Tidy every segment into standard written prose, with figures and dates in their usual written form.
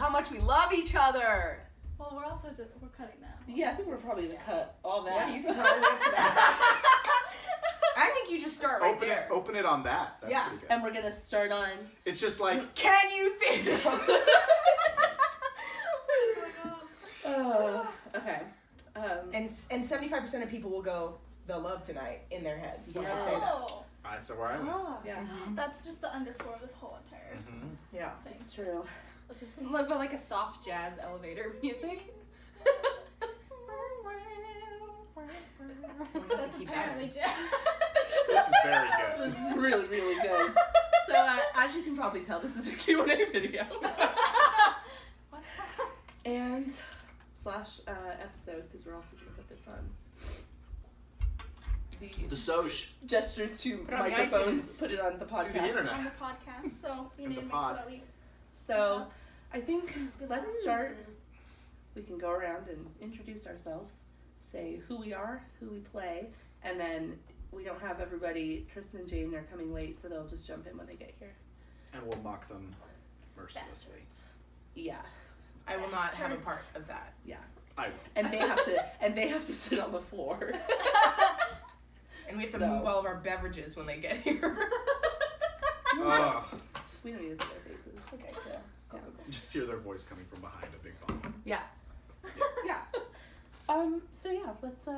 how much we love each other. Well, we're cutting that. Yeah, I think we're probably gonna cut all that. Yeah, you can totally up to that. I think you just start right there. Open it on that. That's pretty good. And we're gonna start on. It's just like. Can you think? Okay. And 75% of people will go, they'll love tonight in their heads when I say this. Alright, so where I went. Yeah. That's just the underscore of this whole entire Yeah. thing. It's true. But like a soft jazz elevator music. That's apparently jazz. This is very good. This is really, really good. So, as you can probably tell, this is a Q&A video. and / episode, because we're also going to put this on. The Soch. Gestures to Put it on the microphones, iTunes. put it on the podcast. To the internet. On the podcast, so you need to make pod. sure that we... So, I think let's start. We can go around and introduce ourselves, say who we are, who we play, and then we don't have everybody. Tristan and Jane are coming late, so they'll just jump in when they get here. And we'll mock them mercilessly. Yeah, I will not have a part of that. yeah. I will. And they have to sit on the floor. And we have to move all of our beverages when they get here. Ugh. We don't need to see their faces. Okay. Yeah. Just hear their voice coming from behind a big bottle. Yeah. Yeah. So yeah, let's.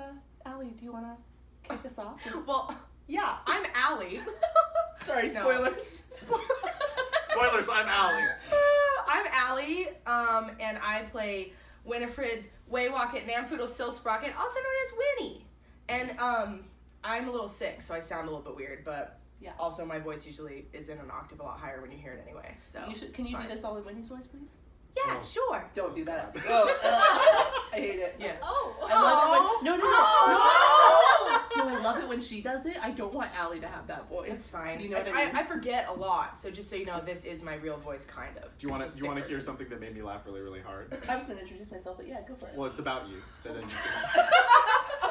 Allie, do you want to kick us off? Well, yeah, I'm Allie. Sorry, No. spoilers. Spoilers, I'm Allie. I'm Allie, and I play Winifred Waywocket Namfoodle Silsprocket, also known as Winnie. And I'm a little sick, so I sound a little bit weird, but Yeah. also my voice usually is in an octave a lot higher when you hear it anyway. So Can it's you fine. do this all in Winnie's voice, please? Yeah, sure. Don't do that. I hate it. Yeah. Oh. I love it when no, I love it when she does it. I don't want Allie to have that voice. It's fine. You know what I mean? I forget a lot, so just so you know, this is my real voice, kind of. Do you want Just a to hear sick version. something that made me laugh really, really hard? I was gonna introduce myself, but yeah, go for it. Well, it's about you. And then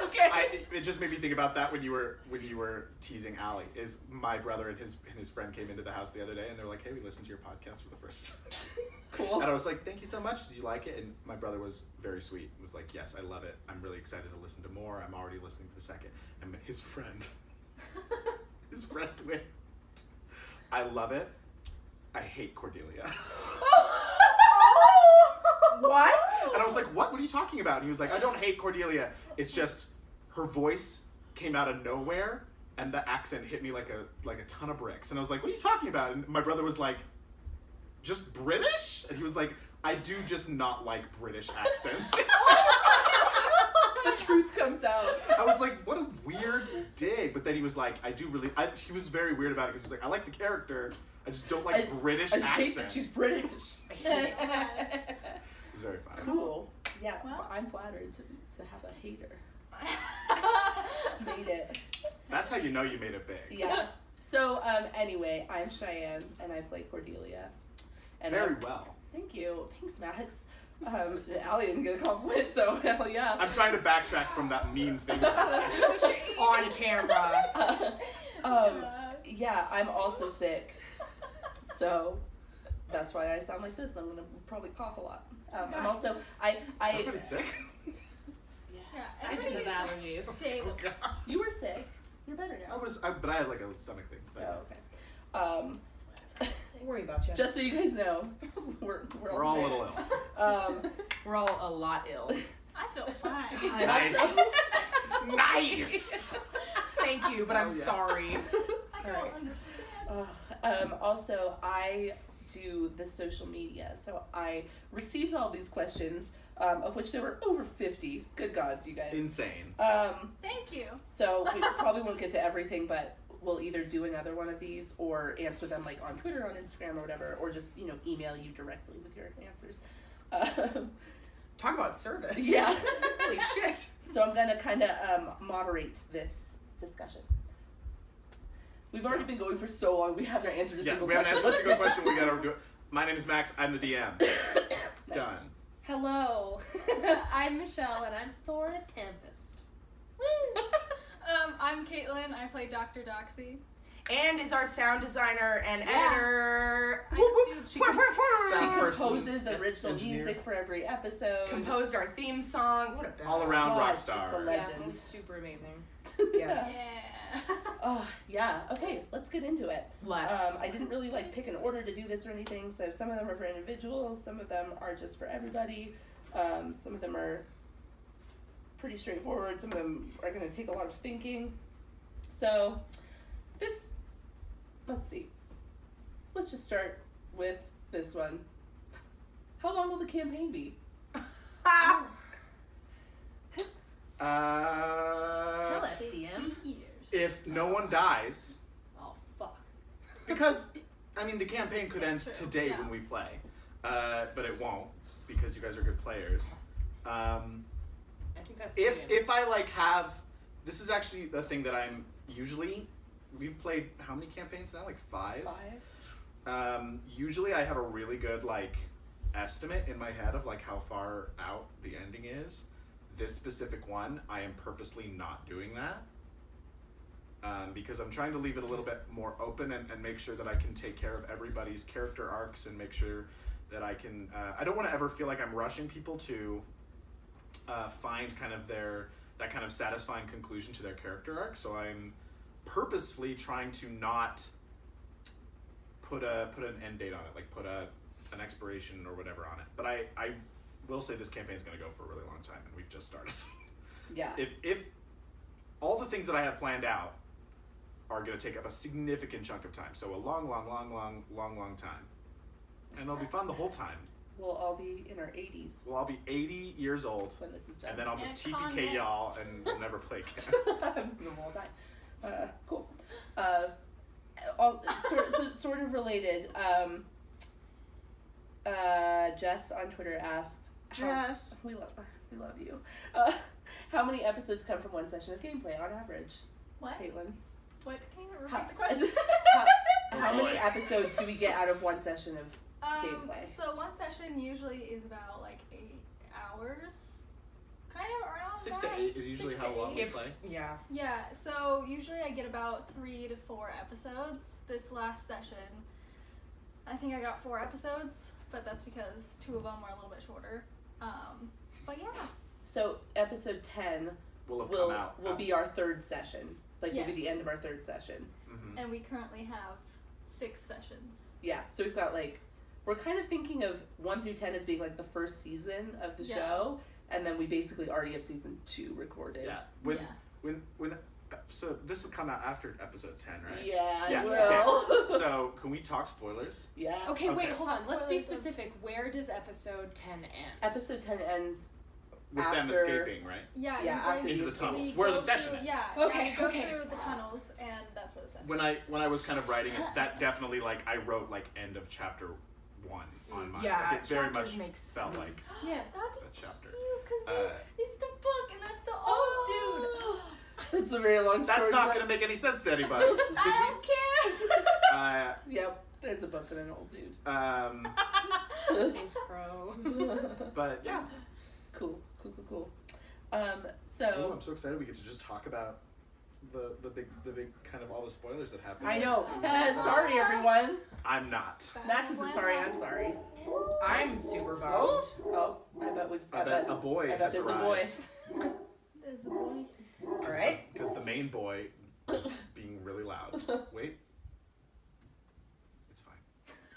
Okay. it just made me think about that when you were teasing Allie. Is my brother and his friend came into the house the other day and they were like, "Hey, we listened to your podcast for the first time." Cool. And I was like, "Thank you so much. Did you like it?" And my brother was very sweet. Was like, "Yes, I love it. I'm really excited to listen to more. I'm already listening to the second." And his friend went, "I love it. I hate Cordelia." What? And I was like, what? What are you talking about? And he was like, I don't hate Cordelia. It's just her voice came out of nowhere and the accent hit me like a ton of bricks. And I was like, what are you talking about? And my brother was like, just British? And he was like, I do just not like British accents. The truth comes out. I was like, what a weird dig. But then he was like, he was very weird about it because he was like, I like the character. I just don't like British I accents. hate that she's British. I hate it. It's very funny. Cool. Yeah, Well. I'm flattered to have a hater. Made it. That's how you know you made it big. Yeah. So, anyway, I'm Cheyenne, and I play Cordelia. And Very well. Thank you. Thanks, Max. Allie didn't get a compliment, so hell yeah. I'm trying to backtrack from that mean thing that I said. On camera. Yeah, I'm also sick. So, that's why I sound like this. I'm gonna probably cough a lot. I'm also, Everybody's sick? Yeah, I just have everybody's allergies. stable. Oh, God. You were sick. You're better now. But I had like a stomach thing. Oh, okay. Don't worry about you. Just so you guys know, we're We're all a sick. little ill. We're all a lot ill. I feel fine. Nice. Thank you, but I'm Oh, yeah. sorry. I don't Alright. understand. Also, I do the social media, so I received all these questions, of which there were over 50. Good God, you guys. Insane. Thank you. So we probably won't get to everything, but we'll either do another one of these or answer them like on Twitter, on Instagram, or whatever, or just email you directly with your answers. Talk about service. Yeah. Holy shit. So I'm gonna kind of moderate this discussion. We've already been going for so long. We haven't answered a Yeah, single we haven't question. answered a single question. We gotta do it. My name is Max. I'm the DM. Done. Hello, I'm Michelle, and I'm Thora Tempest. I'm Caitlin. I play Dr. Doxy. And is our sound designer and editor. I just do Sound composes original engineer. music for every episode. Composed our theme song. What a best. All around rock It's a star. legend. Yeah, he's super amazing. Yes. Yeah. Oh yeah. Okay, let's get into it. Let's. I didn't really like pick an order to do this or anything, so some of them are for individuals, some of them are just for everybody. Some of them are pretty straightforward. Some of them are going to take a lot of thinking. So this, let's see. Let's just start with this one. How long will the campaign be? Tell us, DM. Years. If no one dies, Oh, fuck. because I mean the campaign could end That's true, today yeah. when we play, but it won't because you guys are good players. I think that's If I like have, this is actually the thing that I'm usually. We've played how many campaigns now? Like 5. 5? Usually I have a really good like estimate in my head of like how far out the ending is. This specific one, I am purposely not doing that. Because I'm trying to leave it a little bit more open and make sure that I can take care of everybody's character arcs and make sure that I can, I don't want to ever feel like I'm rushing people to find kind of that kind of satisfying conclusion to their character arc. So I'm purposefully trying to not put an end date on it, like put an expiration or whatever on it. But I will say this campaign's going to go for a really long time, and we've just started. Yeah. If all the things that I have planned out are going to take up a significant chunk of time, so a long time, and it'll be fun the whole time. We'll all be in our 80s Well, I'll be 80 years old, when this is done. and then I'll just And TPK comment. y'all, and we'll never play again. We'll all die. Cool. Sort of related. Jess on Twitter asked, Jess. we love you. How many episodes come from one session of gameplay on average? What? Caitlin. What? Can you repeat How, the question? how many episodes do we get out of one session of gameplay? So one session usually is about like 8 hours, kind of around 6 that. to 8 is usually 6 how to long 8. we If, play. yeah. Yeah, so usually I get about 3 to 4 episodes. This last session, I think I got 4 episodes, but that's because 2 of them were a little bit shorter. But yeah. So episode 10 Will have come out. will be our third session. Like will be Yes. the end of our third session. Mhm. And we currently have 6 sessions. Yeah, so we've got like, we're kind of thinking of 1 through 10 as being like the first season of the Yeah. show, and then we basically already have season 2 recorded. Yeah. When so this will come out after episode 10, right? Yeah, Yeah, it will. okay. So can we talk spoilers? Yeah. Okay, wait, Okay. hold on. Let's be Spoilers of- specific. Where does episode 10 end? Episode 10 ends. With them After- escaping, right? Yeah, Yeah, you after guys- Into the you- tunnels, we where the go session through- ends. Yeah, Okay, we go okay. through the tunnels, and that's where the session When I was kind of writing it, that definitely like I wrote like end of chapter 1 on mine. Yeah, Like, it very chapters much makes felt like sense. Yeah. That'd a chapter. be cute, because it's the book, and that's the old Oh. It's a very long story. That's not but- going to make any sense to anybody. dude. I don't care. Yep, there's a book and an old dude. His name's Crow. But yeah. Cool. Ooh, So I'm so excited we get to just talk about the big kind of all the spoilers that happen. I know. Sorry, everyone. I'm not. Max isn't sorry. I'm sorry. I'm super bummed. Oh, I bet we've. I bet a boy I bet has there's arrived. a boy. There's a boy. All right. Because the main boy is being really loud. Wait. It's fine.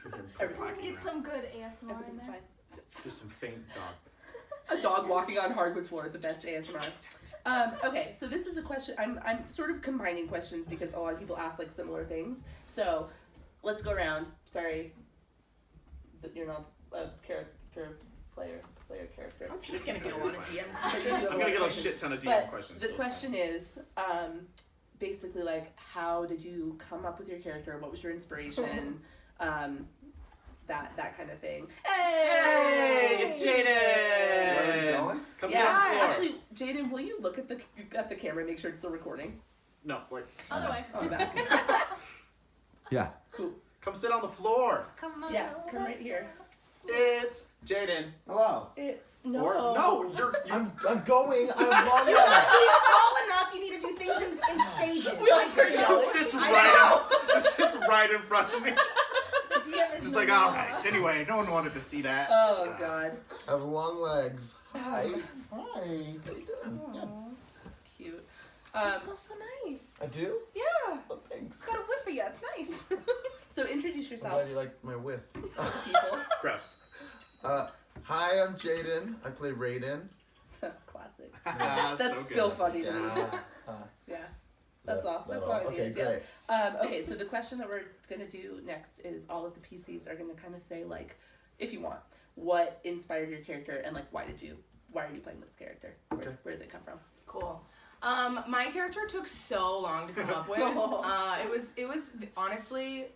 You can hear him Everything clacking Get around. some good ASMR in Everything's there. fine. Just some faint dog. A dog walking on hardwood floor, the best ASMR. Okay, so this is a question. I'm sort of combining questions because a lot of people ask like similar things. So let's go around. Sorry that you're not a player character. I'm just gonna get a lot of DM I'm questions. gonna get a shit ton of DM But questions. the so it's question is, basically like, how did you come up with your character? What was your inspiration? That kind of thing. Hey, it's Where are we Jaden. going? Come sit on the floor. Actually, Jaden, will you look at the camera and make sure it's still recording? No, wait. Other way. Oh, back. Yeah. Cool. Come sit on the floor. Come on. Yeah, come right here. It's Jaden. Hello. It's Or no. no, you're I'm going. I'm long He's enough. tall enough. You need to do things in stages. We all Like, start you know, yelling. just sits I right just sits right in front of me. DM is Just no like, more. all right. Anyway, no one wanted to see that. Oh God, I have long legs. Hi. Hi. How you doing? Yeah. cute. It smells so nice. I do? Yeah. Oh, thanks. It's got a whiff of you. It's nice. So introduce I'm yourself, glad you like my whiff. people. Gross. Hi, I'm Jaden. I play Raiden. Classic. That's That's so still good. funny to me. Uh, Yeah. That's all. That's all I Okay, needed. Yeah. great. Okay, so the question that we're gonna do next is all of the PCs are gonna kind of say like, if you want, what inspired your character and like why are you playing this character? Okay. Where did it come from? Cool. My character took so long to come up with. It was honestly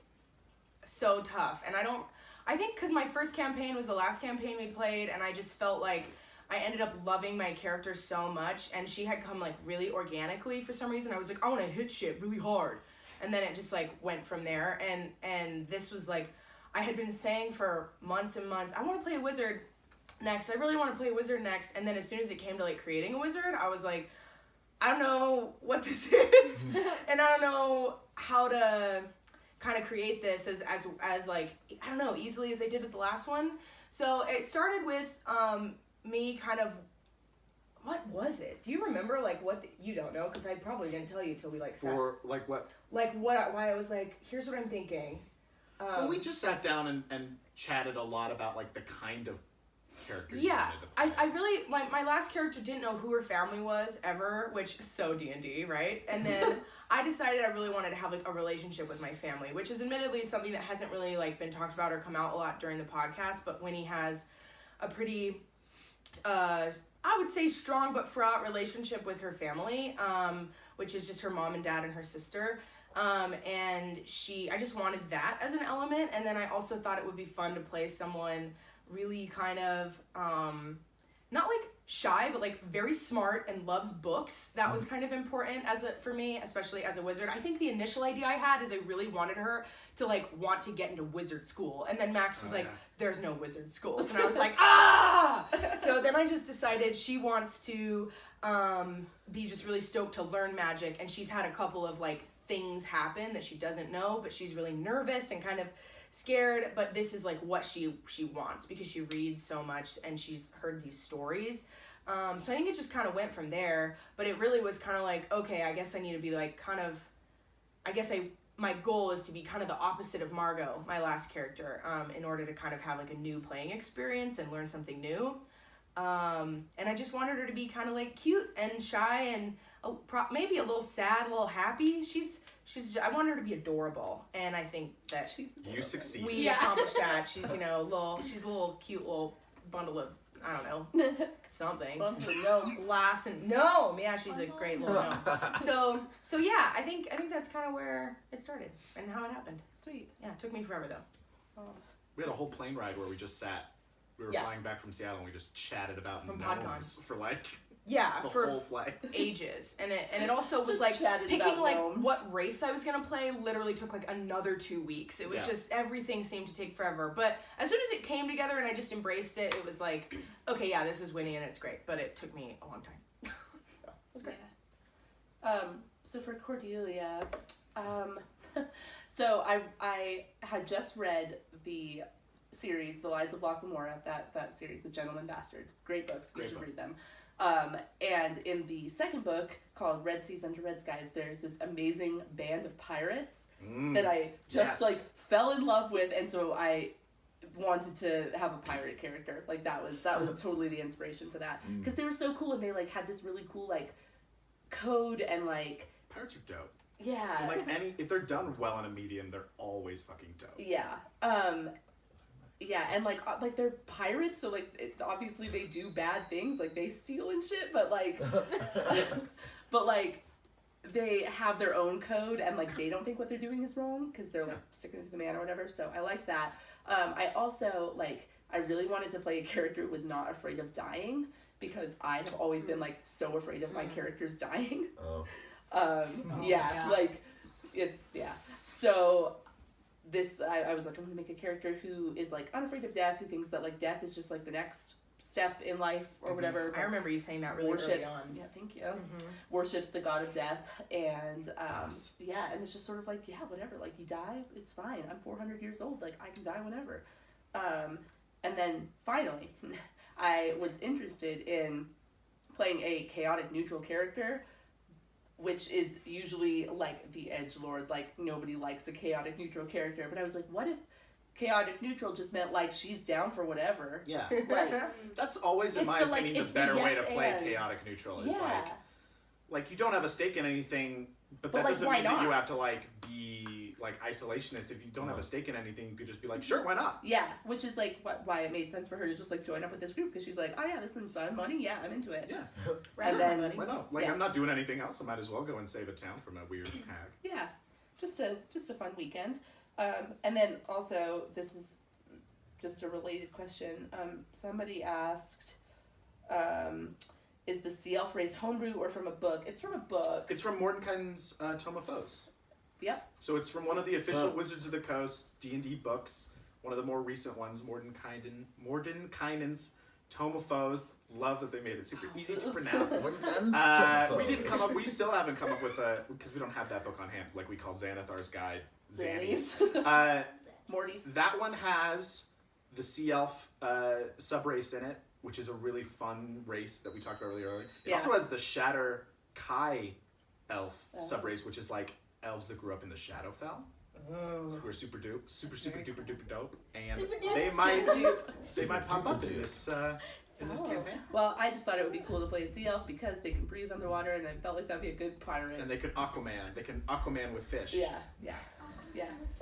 so tough, and I think because my first campaign was the last campaign we played, and I just felt like I ended up loving my character so much, and she had come like really organically for some reason. I was like, I want to hit shit really hard, and then it just like went from there. And this was like, I had been saying for months and months, I want to play a wizard next. I really want to play a wizard next. And then as soon as it came to like creating a wizard, I was like, I don't know what this is, and I don't know how to kind of create this as like, I don't know, easily as I did with the last one. So it started with me kind of, what was it? Do you remember like you don't know, because I probably didn't tell you till we like sat. For like what? Like why I was like, here's what I'm thinking. Well, we just sat down and chatted a lot about like the kind of character you Yeah, wanted to play. I really, my last character didn't know who her family was ever, which is so D&D, right? And then I decided I really wanted to have like a relationship with my family, which is admittedly something that hasn't really like been talked about or come out a lot during the podcast, but Winnie has a pretty, I would say strong but fraught relationship with her family, which is just her mom and dad and her sister. And I just wanted that as an element, and then I also thought it would be fun to play someone really kind of not like shy, but like very smart and loves books. That was kind of important for me, especially as a wizard. I think the initial idea I had is I really wanted her to like want to get into wizard school, and then Max was like, there's no wizard schools, and I was like, ah. So then I just decided she wants to be just really stoked to learn magic, and she's had a couple of like things happen that she doesn't know, but she's really nervous and kind of scared, but this is like what she wants because she reads so much and she's heard these stories. So I think it just kind of went from there, but it really was kind of like, okay, I guess I need to be like kind of, my goal is to be kind of the opposite of Margot, my last character, in order to kind of have like a new playing experience and learn something new. And I just wanted her to be kind of like cute and shy and maybe a little sad, a little happy. I want her to be adorable, and I think that You succeed. we accomplished that. She's she's a little cute little bundle of, I don't know, something. Laughs and gnome. Yeah, she's a great little gnome. So yeah, I think that's kind of where it started and how it happened. Sweet. Yeah, it took me forever though. We had a whole plane ride where we just sat. We were flying back from Seattle and we just chatted about From gnomes for like Yeah, the for whole flight. ages, and it also was Just like chatted picking about like gnomes. what race I was gonna play. Literally took like another 2 weeks. It was just everything seemed to take forever. But as soon as it came together and I just embraced it, it was like, okay, yeah, this is Winnie and it's great. But it took me a long time. So it was great. Yeah. So for Cordelia, so I had just read the series, The Lies of Locke Lamora, that series, The Gentleman Bastards. Great books. You should read them. And in the second book, called Red Seas Under Red Skies, there's this amazing band of pirates that I just like fell in love with, and so I wanted to have a pirate character. Like that was totally the inspiration for that, because they were so cool, and they like had this really cool like code and like Pirates are dope. yeah, And like if they're done well in a medium, they're always fucking dope. yeah. Yeah, and like they're pirates, so like obviously they do bad things, like they steal and shit, but like they have their own code, and like they don't think what they're doing is wrong because they're like sticking to the man or whatever. So I liked that. I also I really wanted to play a character who was not afraid of dying, because I have always been like so afraid of my characters dying. Yeah. Like it's so this I was like, I'm gonna make a character who is like unafraid of death, who thinks that like death is just like the next step in life or whatever. I remember you saying that really early Worships. on. Yeah, thank you. Worships the god of death, and Yes. yeah, and it's just sort of like, yeah, whatever. Like, you die, it's fine. I'm 400 years old. Like, I can die whenever. And then finally, I was interested in playing a chaotic neutral character, which is usually like the edgelord. Like, nobody likes a chaotic neutral character. But I was like, what if chaotic neutral just meant like she's down for whatever? Yeah. Like, That's always, in It's my the, like, opinion, the it's the better way yes to play and. chaotic neutral. Is yeah. like you don't have a stake in anything, but that But, like, doesn't why mean that you not? have to like be like isolationist. If you don't have a stake in anything, you could just be like, sure, why not? Yeah, which is like why it made sense for her to just like join up with this group, because she's like, oh yeah, this is fun, money, yeah, I'm into it. Yeah. And then Why not? Like, Yeah. I'm not doing anything else. I might as well go and save a town from a weird hag. yeah, just a fun weekend. And then also, this is just a related question. Somebody asked, is the Sea Elf raised homebrew or from a book? It's from a book. It's from Mordenkainen's Tome of Foes. Yep. So it's from one of the official Wizards of the Coast D&D books. One of the more recent ones, Mordenkainen's Tome of Foes. Love that they made it super easy to pronounce. We didn't come up. We still haven't come up with a, because we don't have that book on hand. Like we call Xanathar's Guide Xannies. Morty's. That one has the Sea Elf subrace in it, which is a really fun race that we talked about earlier. It Yeah. also has the Shatter Kai Elf subrace, which is like elves that grew up in the Shadowfell. Who are super dope, super duper duper dope, and they might pop up in this campaign. Well, I just thought it would be cool to play a sea elf because they can breathe underwater, and I felt like that'd be a good pirate. And they can Aquaman. They can Aquaman with fish. Yeah.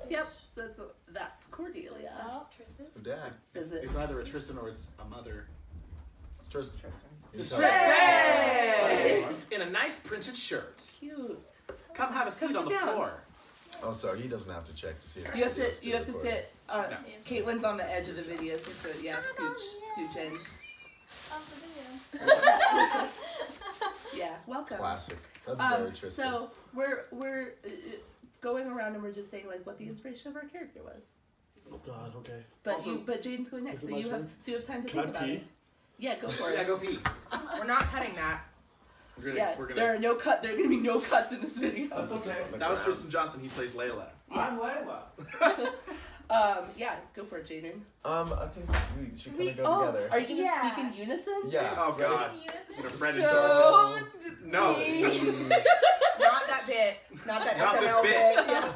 Yep. So that's Cordelia. Oh, Tristan. Who dad? Is it? It's either a Tristan or it's a mother. It's Tristan. It's Hey! in a nice printed shirt. Cute. Come have a seat on the sit down. floor. Oh, sorry, he doesn't have to check to see if You have it's to. You have to recording. sit. No. Caitlin's on the edge of the video, so scooch in. Yeah. Welcome. Classic. That's very Tristan. So we're going around and we're just saying like what the inspiration of our character was. Oh God. Okay. But Also- but Jaden's going next, Is so it my you have turn? time to Can I think about pee? it. Yeah, go for it. Yeah, go pee. We're not cutting that. We're Yeah, gonna, there are no cut. There are gonna be no cuts in this video. That's okay. that was Tristan Johnson. He plays Layla. I'm Layla. Yeah, go for it, Jaden. I think we should kind of go together. Are you gonna speak in unison? Yeah. Oh ready? God. Fred and So No. Not that bit. Not that Not this SNL bit. Yeah.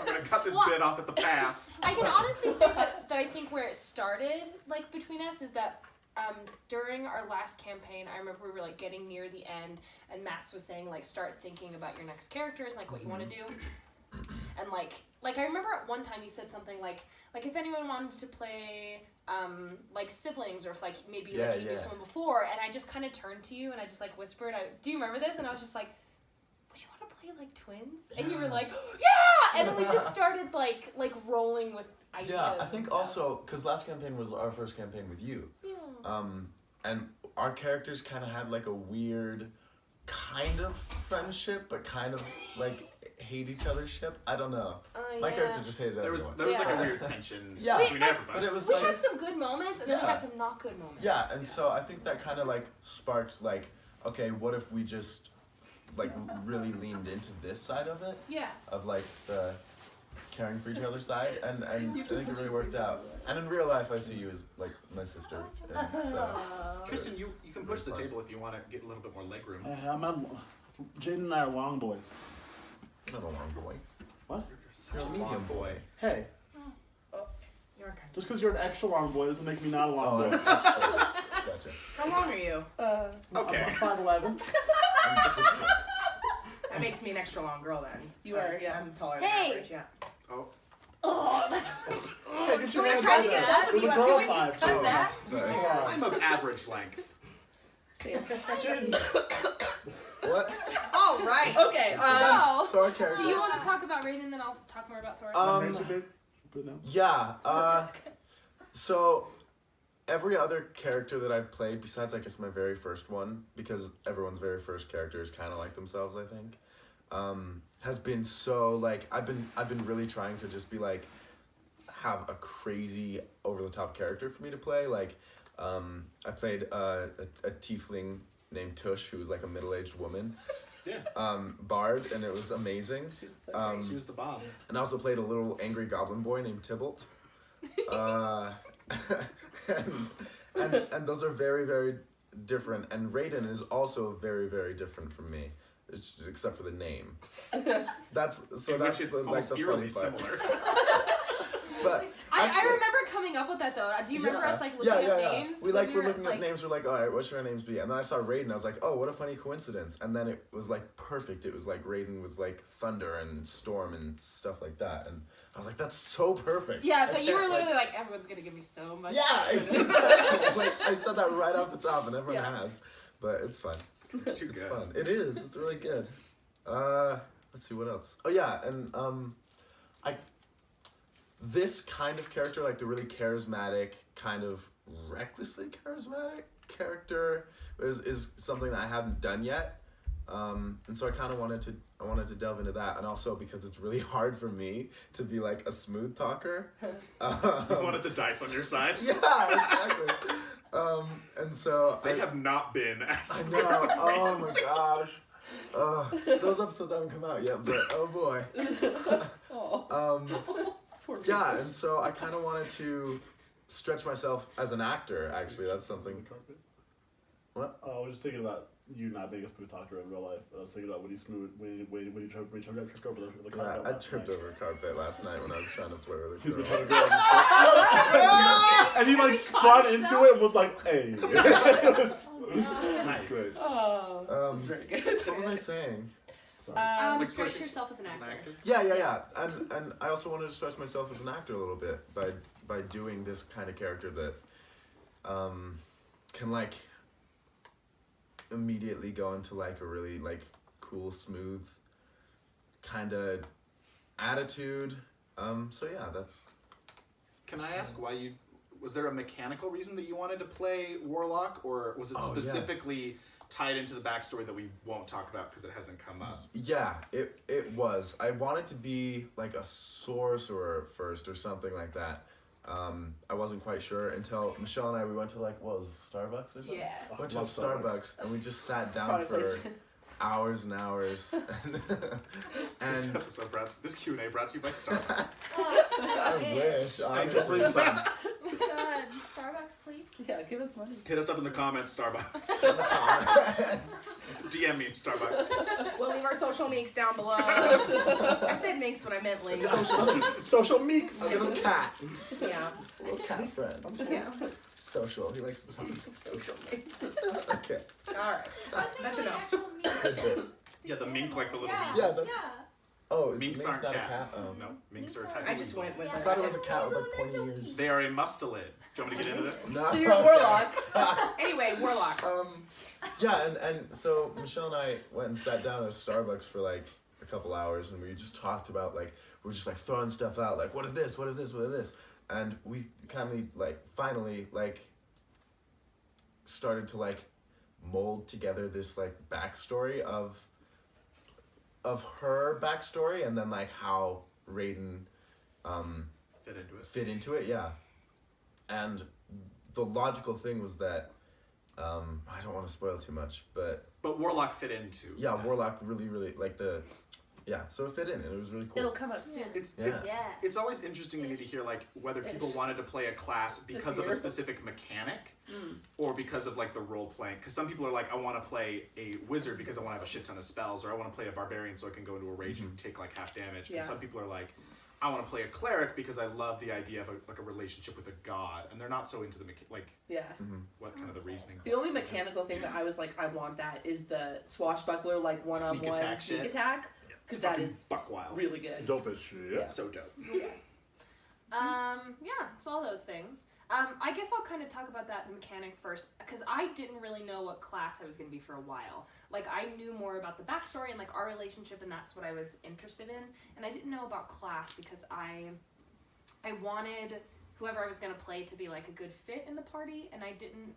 I'm gonna cut this bit off at the pass. I can honestly say that I think where it started, like between us, is that during our last campaign, I remember we were like getting near the end, and Max was saying like start thinking about your next characters, like what you want to do, and like I remember at one time you said something like if anyone wanted to play like siblings, or if like maybe like you knew someone before, and I just kind of turned to you and I just like whispered, do you remember this? And I was just like, would you want to play like twins? And you were like, yeah, and then we just started like rolling with ideas. Yeah, I and think stuff. also because last campaign was our first campaign with you. Yeah. And our characters kind of had like a weird kind of friendship, but kind of like hate each other's ship. I don't know. My character just hated There was everyone. like a weird tension Yeah. between Wait, everybody. But it was We like had some good moments, and then we Yeah. had some not good moments. yeah, and so I think that kind of like sparked like, okay, what if we just like really leaned into this side of it, Yeah. of like the caring for each other's side, and I think it really worked out. And in real life, I see you as like my sister. And so Tristan, you can push the Fun. table if you want to get a little bit more leg room. Jaden and I are long boys. I'm not a long boy. What? Such You're a a medium long boy. Hey, You're okay. just because you're an extra long boy doesn't make me not a long boy. Gotcha. How long are you? Okay. I'm 5'11". That makes me an extra long girl then. You are, yeah. I'm taller Hey! than average, yeah. Oh. Oh, that's Hey, get your Can we hands try on to get that. both of There's you a up? girl Can we 5'2". just cut that? Sorry. I'm of average length. Same. Jaden, What? All right. Okay. So our So, characters. do you want to talk about Raiden, then I'll talk more about Thor? my hands are big. Put it down. Yeah. So every other character that I've played, besides I guess my very first one, because everyone's very first character is kind of like themselves, I think, has been so like I've been really trying to just be like, have a crazy over-the-top character for me to play. Like, I played a tiefling named Tush, who was like a middle-aged woman. Yeah. Bard, and it was amazing. She's so great. She was the bomb. And I also played a little angry goblin boy named Tybalt. And those are very, very different. And Raiden is also very, very different from me. It's just, except for the name. That's In that's which it's the, almost the eerily funny part. similar. But I actually- remember coming up with that though. Do you remember us like looking up names? We when were looking up names. We're like, all right, what should our names be? And then I saw Raiden. I was like, oh, what a funny coincidence. And then it was like perfect. It was like Raiden was like thunder and storm and stuff like that. And I was like, that's so perfect. Yeah, I but you were can't, literally like, everyone's gonna give me so much. yeah, credit." exactly. Like I said that right off the top, and everyone Yeah. has. But it's fun. It's too It's good. fun. It is. It's really good. Let's see what else. Oh yeah, and this kind of character, like the really charismatic, kind of recklessly charismatic character, is something that I haven't done yet. And so I kind of wanted to delve into that, and also because it's really hard for me to be like a smooth talker. You wanted the dice on your side. Yeah, exactly. And so They have not been as I know. Oh my gosh. Those episodes haven't come out yet, but oh boy. Poor Yeah, and so I kind of wanted to stretch myself as an actor. Actually, that's something. What? I was just thinking about you not being a smooth talker in real life. I was thinking about when you tripped over the Yeah, carpet. I tripped over a carpet last night when I was trying to flirt with a He's been girl. trying to go and he like spun into it and was like, hey. It was Nice. great. Oh, that's very good. What was I saying? Sorry. Like Stretch pushing- yourself as an As actor. an actor. Yeah. And I also wanted to stretch myself as an actor a little bit by doing this kind of character that can like immediately go into like a really like cool, smooth kind of attitude. So yeah, that's Can I ask why you? Was there a mechanical reason that you wanted to play Warlock, or was it Oh, yeah. specifically tied into the backstory that we won't talk about because it hasn't come up? yeah. It was. I wanted to be like a sorcerer first or something like that. I wasn't quite sure until Michelle and I we went to like what was it, Starbucks or something. Yeah. Went to Love Starbucks and we just sat down Product for placement. hours and hours. This And episode this Q&A brought to you by Starbucks. I wish, Thank you for honestly. your son. Good. Starbucks, please. Yeah, give us money. Hit us up in the comments, Starbucks. DM me, Starbucks. We'll leave our social meeks down below. I said minks when I meant links. Social meeks. A little cat. Yeah. A little cat friend. Yeah. Social. He likes to talk. Social minks. Okay. Alright. That's enough. Yeah, the mink like the little Yeah. weasel. Yeah, that's. Oh, is Minks mink's aren't not a cats. cat? Oh. No, minks are a type I of just weasel. went with I it. thought it was a cat with like pointy ears. They are a mustelid. Do you want me to get into this? No. So you're a warlock. Anyway, Warlock. Yeah, and so Michelle and I went and sat down at Starbucks for like a couple hours, and we just talked about like we were just like throwing stuff out, like what if this, what if this, what if this, and we kind of like finally like started to like mold together this like backstory of her backstory, and then like how Raiden Fit into it. fit into it, yeah. And the logical thing was that I don't want to spoil too much, but But Warlock fit into. yeah, that. Warlock really like so it fit in and it was really cool. It'll come up soon. It's Yeah. it's always interesting to me to hear like whether people Ish. wanted to play a class because of a year. specific mechanic or because of like the role playing. Because some people are like, I want to play a wizard because I want to have a shit ton of spells, or I want to play a barbarian so I can go into a rage and take like half damage. Yeah. And some people are like, I want to play a cleric because I love the idea of a relationship with a god, and they're not so into the Yeah. what kind of the reasoning. The only mechanical thing that I was like, I want that is the swashbuckler, like one-on-one Sneak attack sneak shit. attack. Because that is buck wild. really good. Dope as shit. Yeah. So dope. Yeah. Yeah, so all those things. I guess I'll kind of talk about that, the mechanic first, because I didn't really know what class I was going to be for a while. Like, I knew more about the backstory and, like, our relationship, and that's what I was interested in. And I didn't know about class because I wanted whoever I was going to play to be, like, a good fit in the party, and I didn't,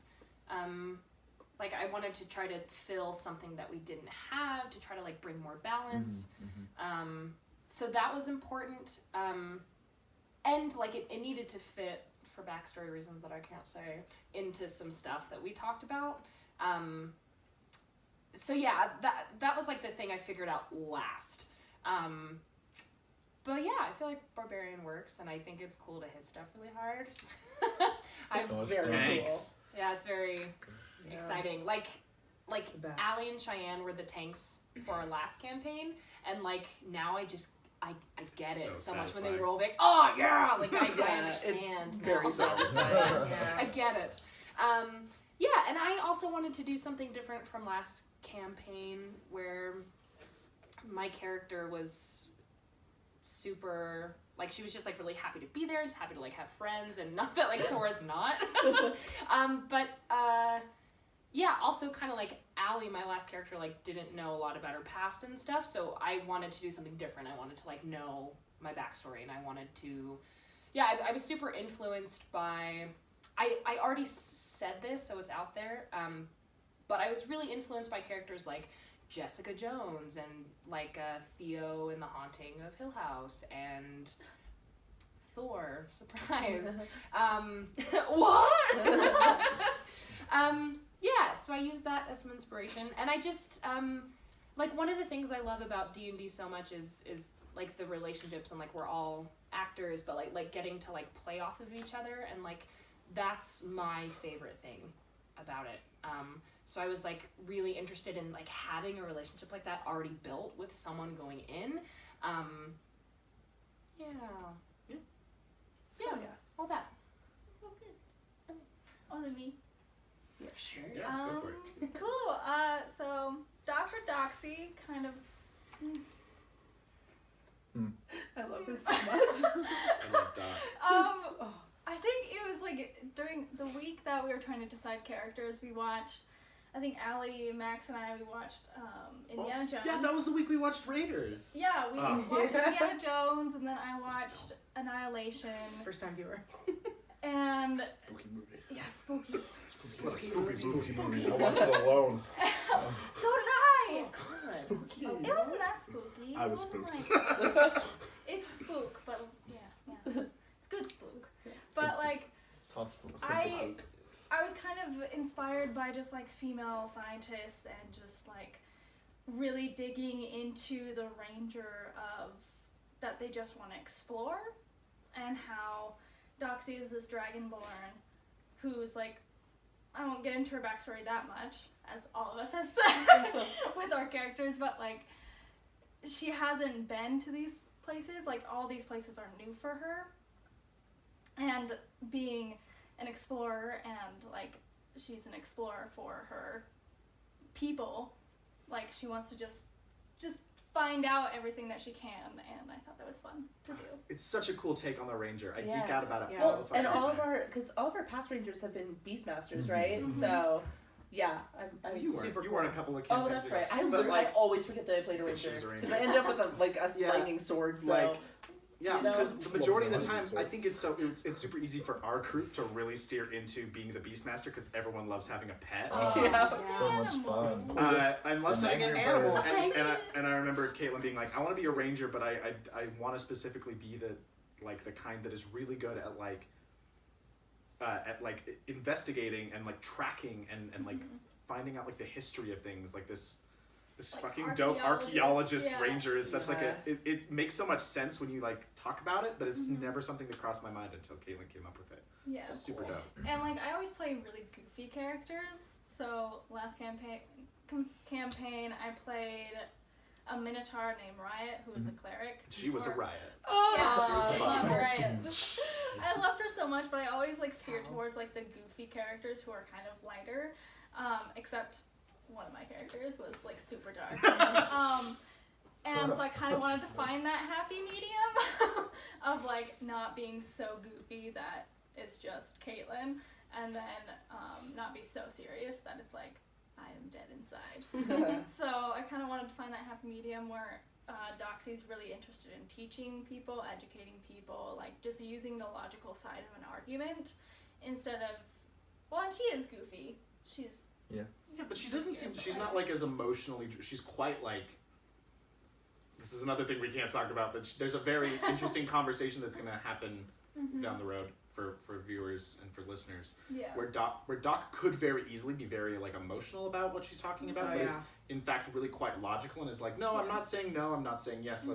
I wanted to try to fill something that we didn't have, to try to, like, bring more balance. So that was important. and like it needed to fit for backstory reasons that I can't say into some stuff that we talked about. So yeah, that was like the thing I figured out last. But yeah, I feel like Barbarian works, and I think it's cool to hit stuff really hard. It's So much very fun. Tanks. Yeah, it's very exciting. Like the best. Allie and Cheyenne were the tanks for our last campaign, and like now I get So it so much when satisfying. they roll big. Oh yeah, like I Yeah, understand. it's very now. satisfying. Yeah. I get it. Yeah, and I also wanted to do something different from last campaign where my character was super, like, she was just like really happy to be there, just happy to like have friends, and not that like Thora's not. But yeah, also kind of like Allie, my last character, like didn't know a lot about her past and stuff, so I wanted to do something different. I wanted to like know my backstory, and I wanted to, yeah, I was super influenced by, I already said this, so it's out there, but I was really influenced by characters like Jessica Jones and like Theo in The Haunting of Hill House and Thor, surprise. What? Yeah, so I used that as some inspiration, and I just like one of the things I love about D&D so much is like the relationships, and like we're all actors, but like getting to like play off of each other, and like that's my favorite thing about it. So I was like really interested in like having a relationship like that already built with someone going in. Yeah. Yeah. Yeah. Oh, yeah. All that. Oh, is it me? Yeah, sure. Yeah, go for it. Cool. So Dr. Doxy kind of. I love her so much. I love Doc. Just, I think it was like during the week that we were trying to decide characters, we watched, I think Allie, Max, and I, we watched Indiana Jones. Yeah, that was the week we watched Raiders. Yeah, we Oh. watched Indiana Jones, and then I watched Annihilation. First time viewer. And Spooky movie. yeah, spooky. Spooky movie. I watched it alone. So did I. God. Spooky. It wasn't that spooky. I It was wasn't spooked. like- it's spook, but yeah, it's good spook. But like, I was kind of inspired by just like female scientists and just like really digging into the ranger of that they just want to explore, and how Doxy is this dragonborn who's like, I won't get into her backstory that much, as all of us have said with our characters, but like she hasn't been to these places, like all these places are new for her, and being an explorer, and like she's an explorer for her people, like she wants to just find out everything that she can, and I thought that was fun to do. It's such a cool take on the Ranger. I Yeah. geek out about it Yeah. all the Well, fucking and all time. of our, because all of our past rangers have been Beastmasters, right? So, yeah, I'm You super weren't. You cool. weren't a couple of Oh, campaigns that's ago. right. I But, literally like, I always forget that I played a She was a ranger ranger. because I ended up with a Yeah. lightning sword. So Like, yeah, You know? because the majority of the time, Well, I think it's super easy for our group to really steer into being the Beastmaster because everyone loves having a pet. Yeah. So much fun. I love An having an angry animal, bird. and I remember Caitlin being like, I want to be a ranger, but I want to specifically be the kind that is really good at investigating and like tracking and like finding out like the history of things, like this Like fucking dope archaeologist yeah. ranger is such like Yeah. it makes so much sense when you like talk about it, but it's never something that crossed my mind until Caitlin came up with it. Yeah. It's super dope. And like I always play really goofy characters. So last campaign I played a minotaur named Riot, who was a cleric. She was a riot. Yeah, She was I fun. loved her. Right. I loved her so much, but I always like steer towards like the goofy characters who are kind of lighter. Except one of my characters was like super dark. And so I kind of wanted to find that happy medium of like not being so goofy that it's just Caitlin, and then not be so serious that it's like I am dead inside. So I kind of wanted to find that happy medium where Doxy's really interested in teaching people, educating people, like just using the logical side of an argument instead of, well, and she is goofy. She's Yeah, but she doesn't seem. She's not like as emotionally. She's quite like this is another thing we can't talk about, but there's a very interesting conversation that's going to happen down the road for viewers and for listeners. Yeah. Where Doc could very easily be very like emotional about what she's talking about, but is in fact really quite logical and is like, no, I'm not saying no, I'm not saying yes.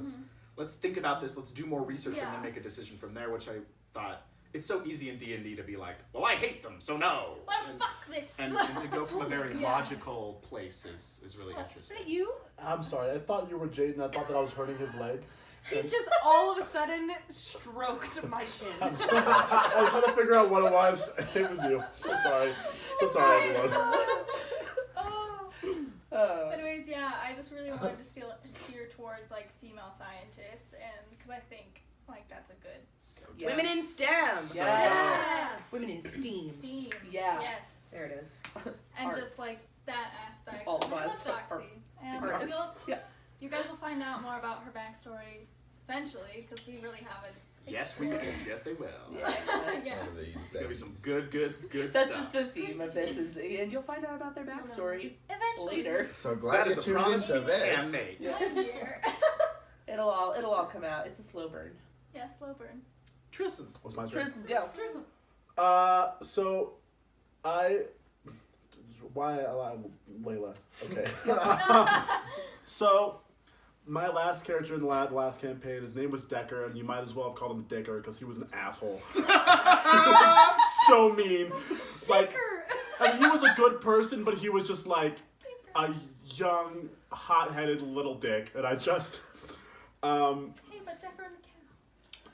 Let's think about this. Let's do more research and then make a decision from there. Which I thought it's so easy in D&D to be like, well, I hate them, so no. Well, fuck this. And to go from a very logical place is really Is interesting. that you? I'm sorry. I thought you were Jaden. I thought that I was hurting his leg. He just all of a sudden stroked my shin. I was trying to figure out what it was. It was you. So sorry. So sorry, everyone. Anyways, yeah, I just really wanted to steer towards like female scientists, and because I think like that's a good Women in STEM. Yes. Women in STEAM. STEAM. Yeah. Yes. There it is. And Arts. just like that aspect. All of I love us Doxy. are And artists. you guys will find out more about her backstory eventually, because we really haven't. Yes, we will. Yes, they will. Yeah. Yeah. One of these There's gonna be days. some good That's stuff. just the theme of this, and you'll find out about their backstory Eventually. later. So glad That you is a tuned promise into we this. can make. One year. It'll all come out. It's a slow burn. Yeah, slow burn. Tristan. What's my turn? Tristan, go. So why allow Layla? Okay. So my last character in the last campaign, his name was Decker, and you might as well have called him Dicker because he was an asshole. He was so mean. Like, I mean, he was a good person, but he was just like a young, hot-headed little dick, and I just Hey, but Decker and the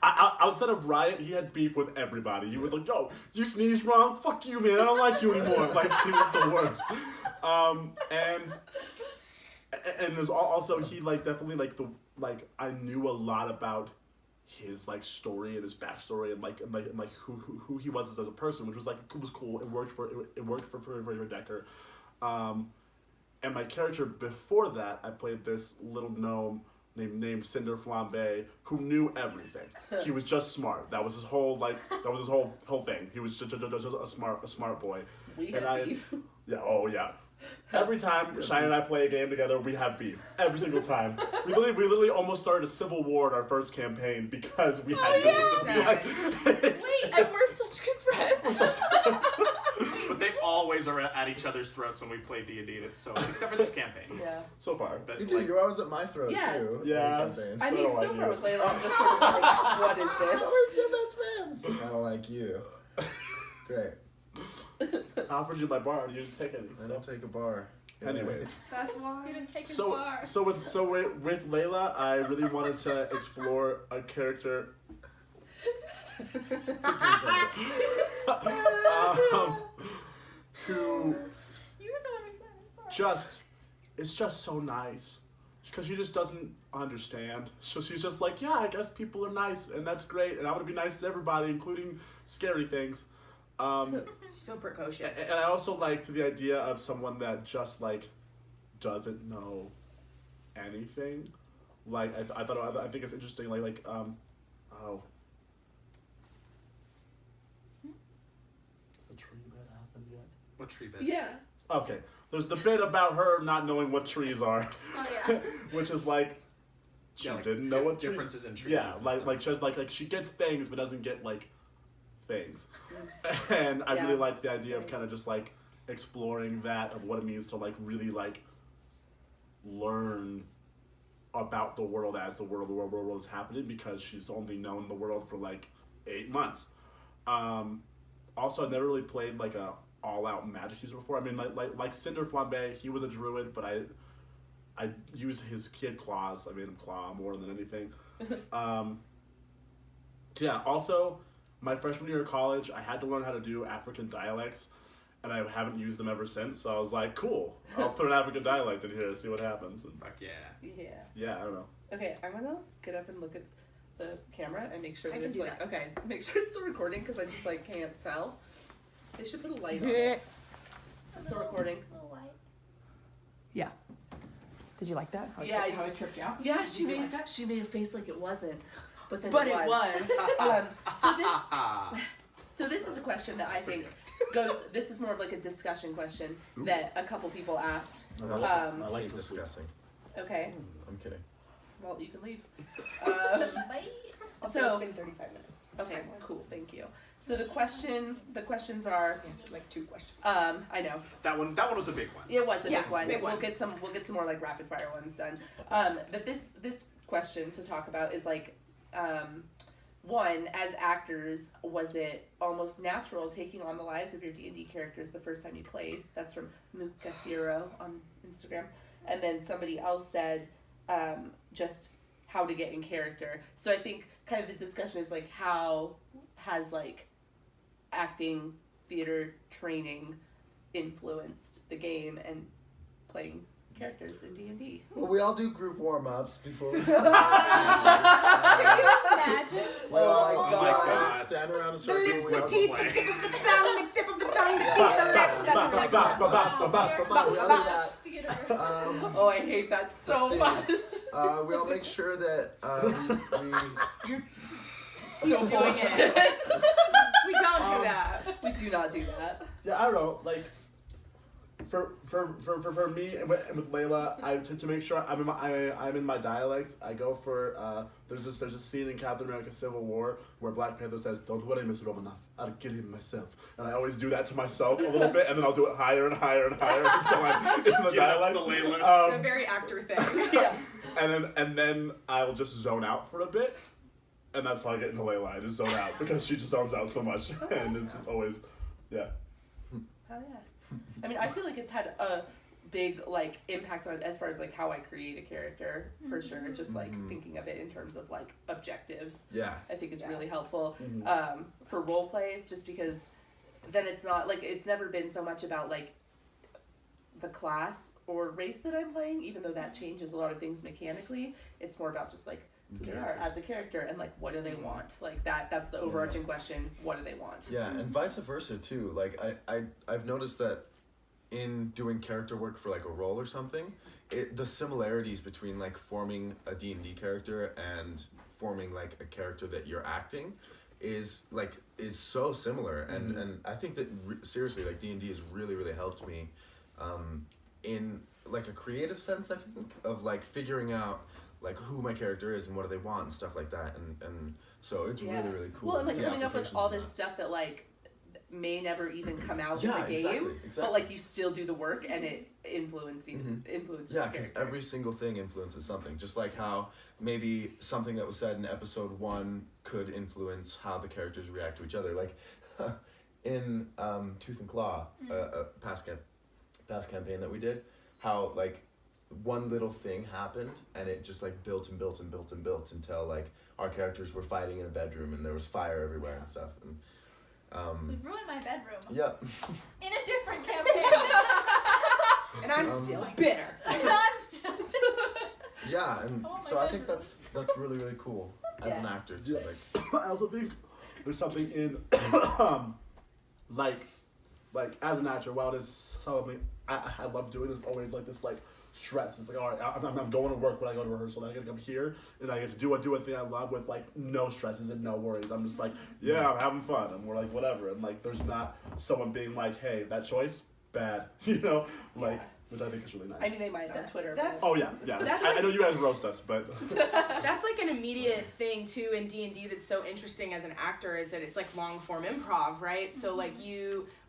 cat. outside of Riot, he had beef with everybody. He was like, yo, you sneezed wrong? Fuck you, man. I don't like you anymore. Like, he was the worst. And there's also, he, like, definitely, like, I knew a lot about his, like, story and his backstory and, like who he was as a person, which was, like, it was cool. It worked for Decker. And my character before that, I played this little gnome named Cinder Flambe, who knew everything. He was just smart. That was his whole whole thing. He was just a smart boy. We And have beef. Yeah. Oh yeah. Every time Shine and I play a game together, we have beef. Every single time. We literally almost started a civil war in our first campaign because we had this. Wait, and we're such good friends. But they always are at each other's throats when we play D&D, and it's so, except for this campaign. Yeah. So far. But You too. like, You're always at my throat Yeah. too. Yeah. Campaigns. I So mean, do I so far you. with Layla, I'm just sort of like, what is this? We're still best friends. I don't like you. Great. I offered you my bar, you didn't take any. I So. don't take a bar. Anyways. That's why. You didn't take it So far. with Layla, I really wanted to explore a character who You were the one who said it. Sorry. it's just so nice because she just doesn't understand. So she's just like, yeah, I guess people are nice and that's great, and I want to be nice to everybody, including scary things. She's so precocious. And I also liked the idea of someone that just like doesn't know anything. Like I think it's interesting. Like oh. Has the tree bit happened yet? what tree bit? Yeah. Okay. There's the bit about her not knowing what trees are, Oh yeah. which is like she Yeah, like, didn't know what differences in trees. Yeah, and like stuff. like she has, like she gets things but doesn't get like things. And I Yeah. really like the idea of kind of just like exploring that of what it means to like really like learn about the world as the world is happening, because she's only known the world for like 8 months. Also, I've never really played like a all-out magic user before. I mean, like Cinder Flambe, he was a druid, but I used his kid claws. I made him claw more than anything. Yeah. Also, my freshman year of college, I had to learn how to do African dialects, and I haven't used them ever since. So I was like, cool, I'll put an African dialect in here and see what happens. And Fuck yeah. Yeah. yeah, I don't know. Okay, I'm gonna get up and look at the camera and make sure I that can it's do like that. okay. Make sure it's still recording because I just like can't tell. They should put a light on it. Is it still recording? Little light. Yeah. Did you like that? Yeah, How I tripped you out? Yeah, she Did you made like that? she made a face like it wasn't, but then But it it was. was. So this is a question that I think goes. This is more of like a discussion question that a couple people asked. I like Um, I like He's this. discussing. Okay. I'm kidding. Well, you can leave. Bye. Also, So- it's been 35 minutes. Okay, time-wise. cool. Thank you. So the questions are, Answered like 2 questions. I know. That one was a big one. It was a Yeah, big one. big one. We'll get some more like rapid fire ones done. But this question to talk about is like, one, as actors, was it almost natural taking on the lives of your D&D characters the first time you played? That's from Mukahiro on Instagram. And then somebody else said, just how to get in character. So I think kind of the discussion is like, how has like acting, theater training influenced the game and playing characters in D&D? Well, we all do group warm-ups before we Can you imagine? Oh my God. stand around a The circle. lips, we the all teeth, play. the tip of the tongue, the tip of the tongue, the teeth, Yeah. the lips. That's what we're like. We all do that. Theater. Oh, I hate that so much. We all make sure that we You're He's so doing bullshit. We don't do that. We do not do that. Yeah, I don't know. Like, for me and with Layla, I to make sure I'm in my dialect. I go for there's a scene in Captain America: Civil War where Black Panther says, "Don't worry, Mr. Romanoff, I'll kill him myself." And I always do that to myself a little bit, and then I'll do it higher and higher and higher until I'm in the Get up to dialect. the Layla. It's a very actor thing. Yeah. And then I'll just zone out for a bit, and that's how I get into Layla. I just zone out because she just zones out so much, and it's just always, yeah. Hell yeah. I mean, I feel like it's had a big like impact on as far as like how I create a character for sure. Just like thinking of it in terms of like objectives, yeah. I think is Yeah. really helpful for role play. Just because then it's not like it's never been so much about like the class or race that I'm playing, even though that changes a lot of things mechanically. It's more about just like who they are as a character and like what do they want. Like that's the overarching question. What do they want? Yeah, and vice versa too. Like I've noticed that in doing character work for like a role or something, the similarities between like forming a D&D character and forming like a character that you're acting is so similar, and I think that seriously like D&D has really helped me in like a creative sense, I think, of like figuring out like who my character is and what do they want and stuff like that, and so it's really cool. Well, and like the coming up with applications all of this that. stuff that like may never even come out Yeah, in the game, exactly. but like you still do the work and it influences Yeah, the because character. every single thing influences something. Just like how maybe something that was said in episode 1 could influence how the characters react to each other. Like in Tooth and Claw, a past campaign that we did, how like one little thing happened and it just like built and built and built and built until like our characters were fighting in a bedroom and there was fire everywhere and stuff. And We ruined my bedroom. yep. In a different campaign. And I'm still my bitter. I'm still. Yeah, and Oh, my so I think bedroom. that's really cool as an Yeah. actor to Yeah. like I also think there's something in like as an actor, while it is something I love doing, there's always like this like stress. It's like, all right, I'm going to work when I go to rehearsal, then I get to come here and I get to do a thing I love with like no stresses and no worries. I'm just like, yeah, I'm having fun, and we're like whatever, and like there's not someone being like, hey, that choice bad, you know, like. Yeah. Which I think is really nice. I mean, they might on Twitter. That's- oh yeah. That's I like- know you guys roast us, but That's like an immediate thing too in D&D that's so interesting as an actor is that it's like long form improv, right? So like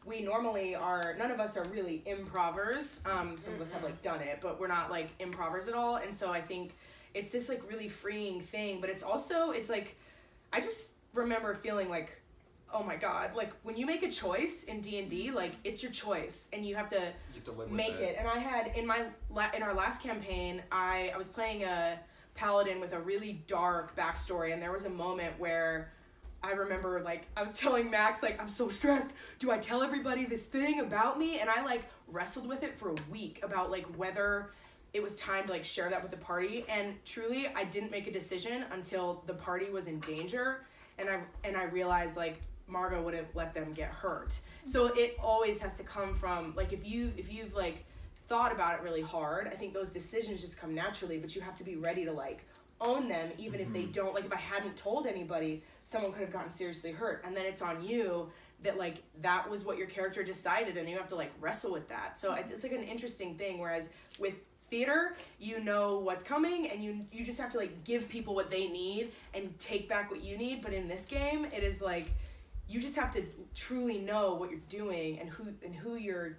we normally are, none of us are really improvers. Some of us have like done it, but we're not like improvers at all. And so I think it's this like really freeing thing, but it's also, it's like, I just remember feeling like, oh my God, like when you make a choice in D&D, like it's your choice and you have to You have to live with make it. And I had in our last campaign, I was playing a paladin with a really dark backstory, and there was a moment where I remember like I was telling Max like, I'm so stressed. Do I tell everybody this thing about me? And I like wrestled with it for a week about like whether it was time to like share that with the party. And truly, I didn't make a decision until the party was in danger, and I realized like Margot wouldn't let them get hurt. So it always has to come from like if you've like thought about it really hard, I think those decisions just come naturally, but you have to be ready to like own them even if they don't. Like if I hadn't told anybody, someone could have gotten seriously hurt, and then it's on you that like that was what your character decided, and you have to like wrestle with that. So it's like an interesting thing, whereas with theater, you know what's coming, and you just have to like give people what they need and take back what you need. But in this game, it is like you just have to truly know what you're doing and who your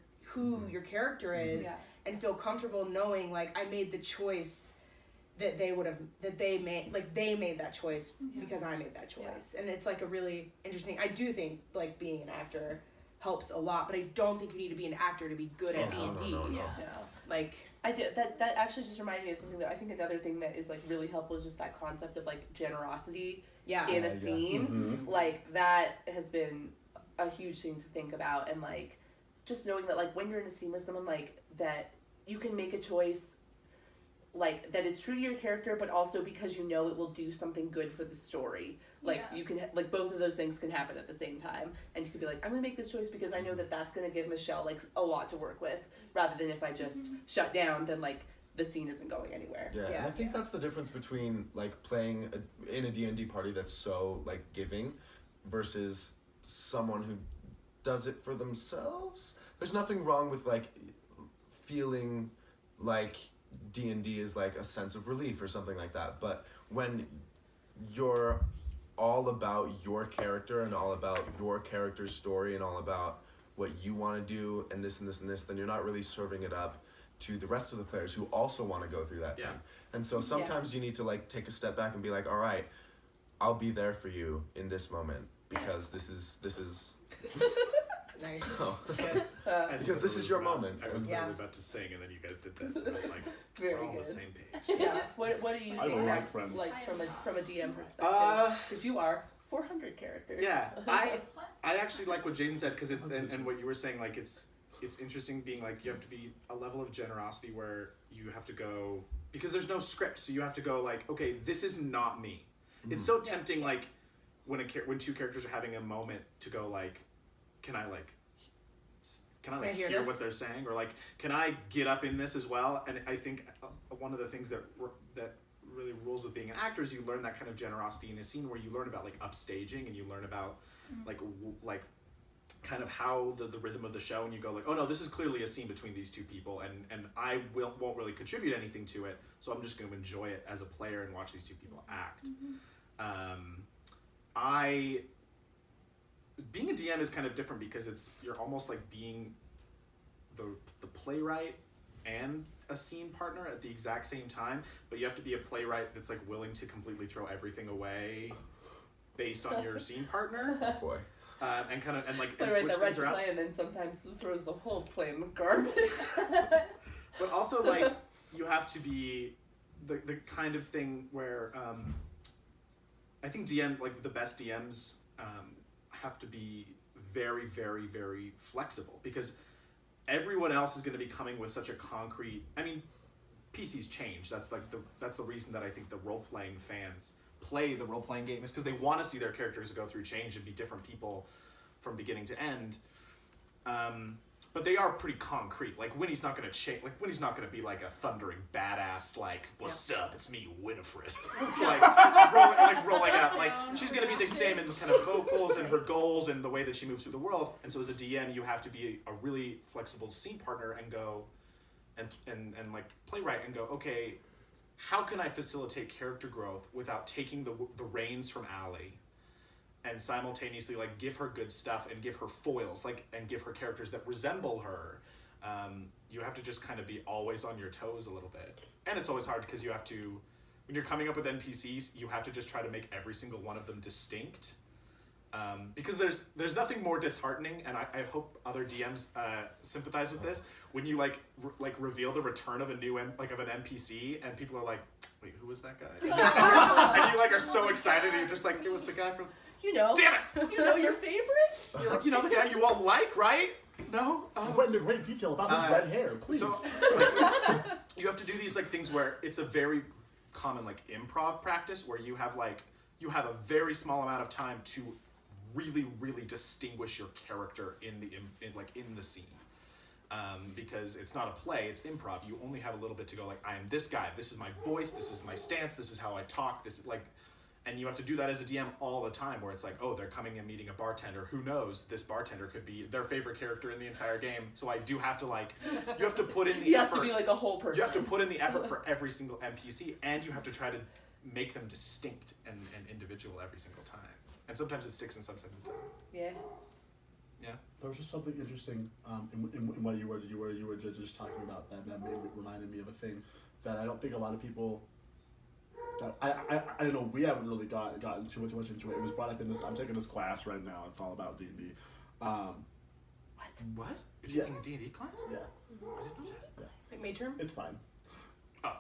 character is, and feel comfortable knowing like I made the choice that they made that choice because I made that choice. And it's like a really interesting, I do think like being an actor helps a lot, but I don't think you need to be an actor to be good at D&D. No. Like I did that actually just reminded me of something that I think another thing that is like really helpful is just that concept of like generosity in a scene. Mm-hmm. Like that has been a huge thing to think about, and like just knowing that like when you're in a scene with someone, like that you can make a choice like that is true to your character, but also because you know it will do something good for the story. Like you can like both of those things can happen at the same time, and you could be like, I'm gonna make this choice because I know that that's gonna give Michelle like a lot to work with, rather than if I just shut down, then like the scene isn't going anywhere. Yeah, and I think that's the difference between like playing in a D&D party that's so like giving versus someone who does it for themselves. There's nothing wrong with like feeling like D&D is like a sense of relief or something like that, but when you're all about your character and all about your character's story and all about what you want to do and this and this and this, then you're not really serving it up to the rest of the players who also want to go through that thing. And so sometimes you need to like take a step back and be like, all right, I'll be there for you in this moment because this is nice. oh. Because this is your moment. I was literally about to sing, and then you guys did this, and I was like, Very we're all on good. the same page. Yeah. What do you I think don't like next, friends. like from a DM perspective? Because you are 400 characters. Yeah, I actually like what Jaden said because and what you were saying, like it's interesting being like you have to be a level of generosity where you have to go because there's no script, so you have to go like, okay, this is not me. It's so tempting like when two characters are having a moment to go like, can I hear what they're saying, or like can I get up in this as well? And I think one of the things that really rules with being an actor is you learn that kind of generosity in a scene where you learn about like upstaging and you learn about like kind of how the rhythm of the show, and you go like, oh no, this is clearly a scene between these two people, and I won't really contribute anything to it, so I'm just going to enjoy it as a player and watch these two people act. Being a DM is kind of different because you're almost like being the playwright and a scene partner at the exact same time, but you have to be a playwright that's like willing to completely throw everything away based on your scene partner. Oh boy. Playwright And switch that things writes a around. play and then sometimes throws the whole play in the garbage. But also like you have to be the kind of thing where I think the best DMs have to be very, very, very flexible because everyone else is going to be coming with such a concrete. I mean, PCs change. That's the reason that I think the role-playing fans play the role-playing game is because they want to see their characters go through change and be different people from beginning to end. But they are pretty concrete. Like Winnie's not going to change. Like Winnie's not going to be like a thundering badass. Like what's up? It's me, Winifred. rolling out. Like she's going to be the same in the kind of vocals and her goals and the way that she moves through the world. And so as a DM, you have to be a really flexible scene partner and go and like playwright and go, okay, how can I facilitate character growth without taking the reins from Allie? And simultaneously like give her good stuff and give her foils and give her characters that resemble her. You have to just kind of be always on your toes a little bit, and it's always hard because you have to, when you're coming up with NPCs, you have to just try to make every single one of them distinct, because there's nothing more disheartening, and I hope other DMs sympathize with this, when you reveal the return of of an NPC and people are like, wait, who was that guy? And you are so excited and you're just like, it was the guy from. You know. Damn it! You know your favorite? You're like, the guy you all like, right? No? You went into great detail about his red hair, please. So, you have to do these things where it's a very common improv practice where you have a very small amount of time to really, really distinguish your character in the scene. Because it's not a play, it's improv. You only have a little bit to go I am this guy, this is my voice, this is my stance, this is how I talk, this is And you have to do that as a DM all the time, where it's like, oh, they're coming and meeting a bartender. Who knows? This bartender could be their favorite character in the entire game. So I do have to you have to put in the He effort. has to be like a whole person. You have to put in the effort for every single NPC, and you have to try to make them distinct and individual every single time. And sometimes it sticks and sometimes it doesn't. Yeah. Yeah. There was just something interesting in what you were just talking about that reminded me of a thing that I don't think a lot of people. That I don't know. We haven't really gotten too much into it. It was brought up in this. I'm taking this class right now. It's all about D&D. What? You're taking a D&D class? Yeah. I didn't know that. Like midterm? It's fine. Oh.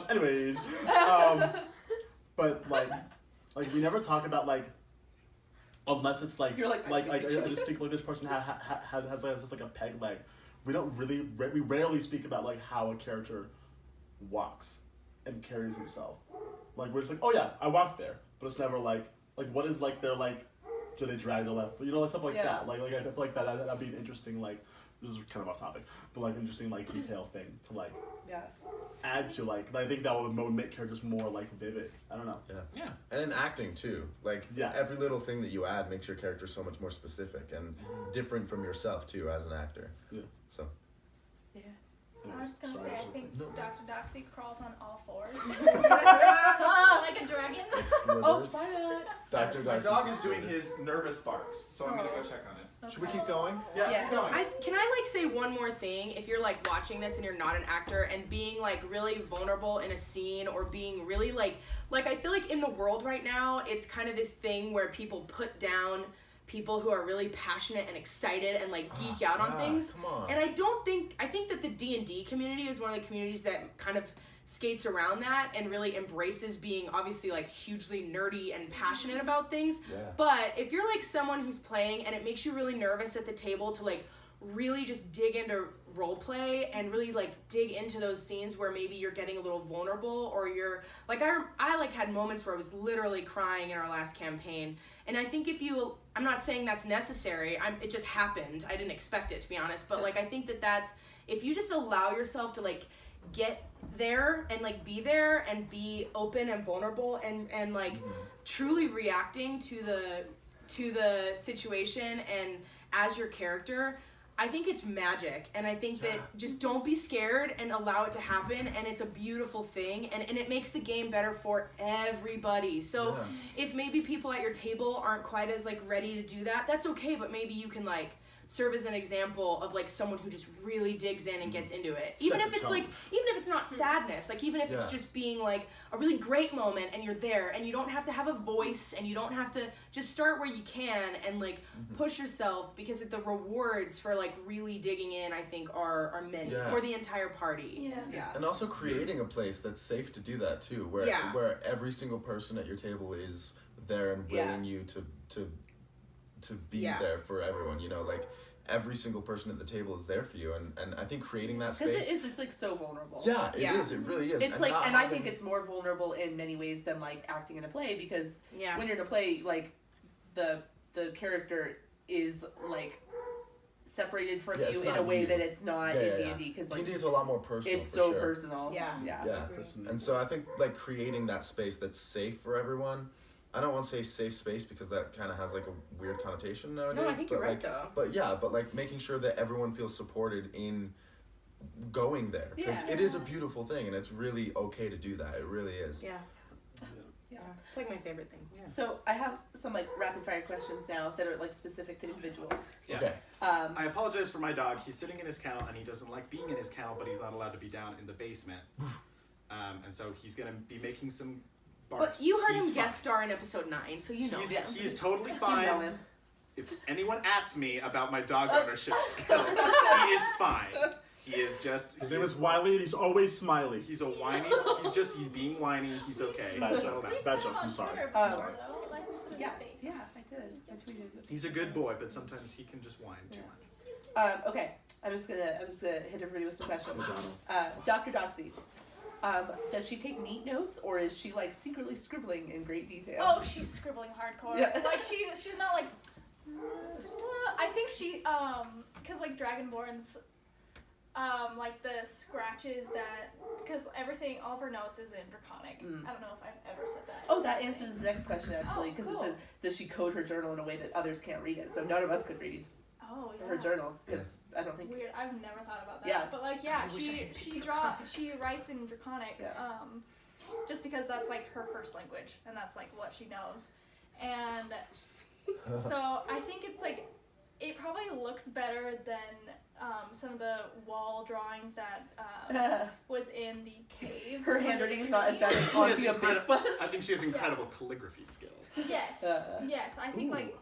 Anyways, but like we never talk about unless it's You're like, I just think this person has like a peg leg. We rarely speak about how a character walks and carries himself. We're just oh yeah, I walked there, but it's never what is their do they drag the left foot? Stuff like that. I feel like that'd be an interesting this is kind of off topic, but interesting detail thing to add to I think that would make characters more vivid. I don't know. Yeah. And in acting too, every little thing that you add makes your character so much more specific and different from yourself too as an actor. Yeah. So. I was just gonna say, I think Dr. Doxy crawls on all fours. Like a dragon. Slithers. Dr. My Doxy dog is doing his nervous barks, so I'm gonna go check on it. Should we keep going? Yeah. Keep going. Can I say one more thing? If you're watching this and you're not an actor and being really vulnerable in a scene or being really I feel in the world right now it's kind of this thing where people put down people who are really passionate and excited and geek out on things. Come on. And I think that the D&D community is one of the communities that kind of skates around that and really embraces being obviously hugely nerdy and passionate about things. Yeah. But if you're someone who's playing and it makes you really nervous at the table to really just dig into role play and really dig into those scenes where maybe you're getting a little vulnerable or you're I had moments where I was literally crying in our last campaign. And I think I'm not saying that's necessary. It just happened. I didn't expect it, to be honest. But I think that's if you just allow yourself to get there and be there and be open and vulnerable and truly reacting to the situation and as your character, I think it's magic. And I think that just don't be scared and allow it to happen, and it's a beautiful thing, and it makes the game better for everybody. So if maybe people at your table aren't quite as ready to do that, that's okay, but maybe you can serve as an example of someone who just really digs in and gets into it. Even if it's not sadness, even if it's just being a really great moment and you're there and you don't have to have a voice and you don't have to just start where you can and push yourself, because the rewards for really digging in I think are many for the entire party. Yeah. And also creating a place that's safe to do that too, where every single person at your table is there and willing you to be there for everyone, every single person at the table is there for you, and I think creating that space, because it's so vulnerable. Yeah, it is. It really is. It's I think it's more vulnerable in many ways than acting in a play, because when you're in a play, the character is separated from you in a way that it's not in D&D, because D&D is a lot more personal. It's so personal. Yeah. And so I think creating that space that's safe for everyone. I don't want to say safe space because that kind of has a weird connotation nowadays. No, I think you're right though. But making sure that everyone feels supported in going there, because it is a beautiful thing and it's really okay to do that. It really is. Yeah. It's my favorite thing. Yeah. So I have some rapid fire questions now that are specific to individuals. Yeah. Okay. I apologize for my dog. He's sitting in his kennel and he doesn't like being in his kennel, but he's not allowed to be down in the basement. And so he's gonna be making some barks. But you heard He's him guest star in episode 9, so you know him. He's totally fine. You know him. If anyone asks me about my dog ownership skills, he is fine. He is just. His name is Wiley, and he's always smiley. He's a whiny. He's being whiny. He's okay. Bad joke. Bad joke. I'm sorry. I'm sorry. Yeah, I did. I tweeted it. He's a good boy, but sometimes he can just whine too much. Okay, I'm just gonna hit everybody with some questions. Dr. Doxy, does she take neat notes, or is she secretly scribbling in great detail? Oh, she's scribbling hardcore. Yeah. She's not I think she because Dragonborns like the scratches that, because everything, all of her notes is in Draconic. I don't know if I've ever said that. Oh, that answers the next question actually, because cool. it says, does she code her journal in a way that others can't read it? So none of us could read Oh, yeah. her journal, because I don't think. Weird. I've never thought about that. Yeah. But like, she writes in Draconic, just because that's like her first language, and that's like what she knows. And so I think it's like, it probably looks better than some of the wall drawings that was in the cave. Her handwriting is not as bad as She has Auntie Abispa's. I think she has incredible calligraphy skills. Yes, yes. I think like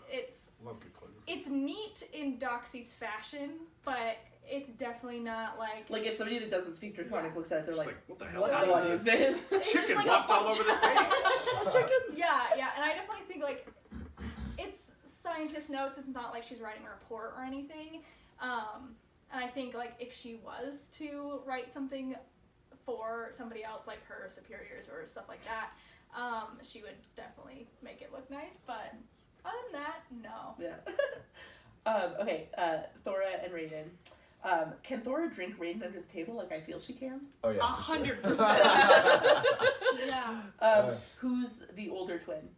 Love good calligraphy. it's neat in Doxy's fashion, but it's definitely not like. Like if somebody that doesn't speak Draconic looks at it, they're She's like, what the hell what happened one to is this? this? It's just Chicken like a walked all bunch over this page. Yeah, and I definitely think like it's scientist notes. It's not like she's writing a report or anything. And I think like if she was to write something for somebody else, like her superiors or stuff like that, she would definitely make it look nice. But other than that, no. Yeah. Okay, Thora and Raiden. Can Thora drink Raiden under the table like I feel she can? Oh yeah. for sure. 100%. Yeah. Who's the older twin?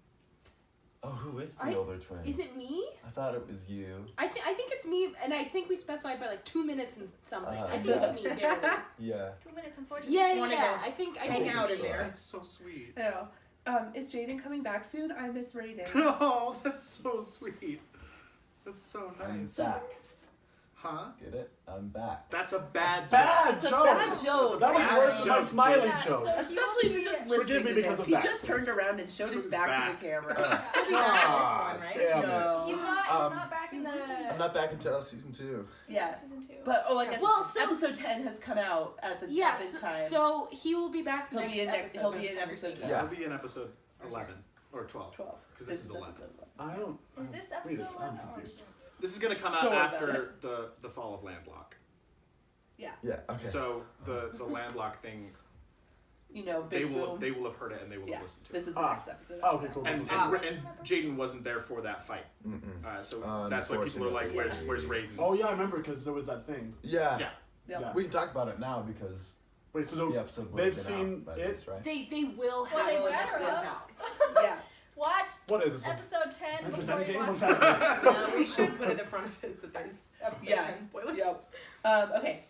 Oh, who is the older twin? Is it me? I thought it was you. I think it's me, and I think we specified by like 2 minutes and something. I think yeah. it's me, barely. Yeah. 2 minutes, unfortunately. Yeah, wanna yeah. go I think hang it's out me. in there. That's so sweet. I know. Is Jaden coming back soon? I miss Raiden. Oh, that's so sweet. That's so I'm nice. back. Huh? Get it? I'm back. That's a bad joke. Bad It's a joke. bad joke. That was Bad worse than my joke, smiley Yeah, joke. so- Especially if you're just listening Forgive me to because this. of He that, just turned please. around and showed his His back back. to the camera. He'll be back in this one, right? Damn it. No. He's not back in the I'm not back until season 2. Yeah. season 2. But I guess Well, so- episode 10 has come out at the Yes, time. so he will be back He'll next be in episode. he'll be once in I've episode seen it. Yeah. It'll be in episode 11 or 12. 12. Because this is 11. episode 11. I don't. Is this wait, episode I'm 11? confused. This is going to come out Don't worry about after the fall of Landlock. Yeah. Yeah. Okay. So the Landlock thing, You know, they big will boom. they will have heard it and they will Yeah. have listened to This it. is the next episode. Oh, okay, cool. And Jaden wasn't there for that fight, Mm-mm. so that's why people are like, Unfortunately. "Where's Raiden?" Oh yeah, I remember because there was that thing. Yeah. Yeah. Yeah. Yeah. We can talk about it now because Wait, so the episode would they've have been seen out by it? this, right? They will have Well, they it when better this comes have. out. Yeah. Watch What is this? episode 10 Advent before you game? watch What's it. happening? We should put at the front of this that there's episode Yeah. 10 spoilers. Yep. Okay.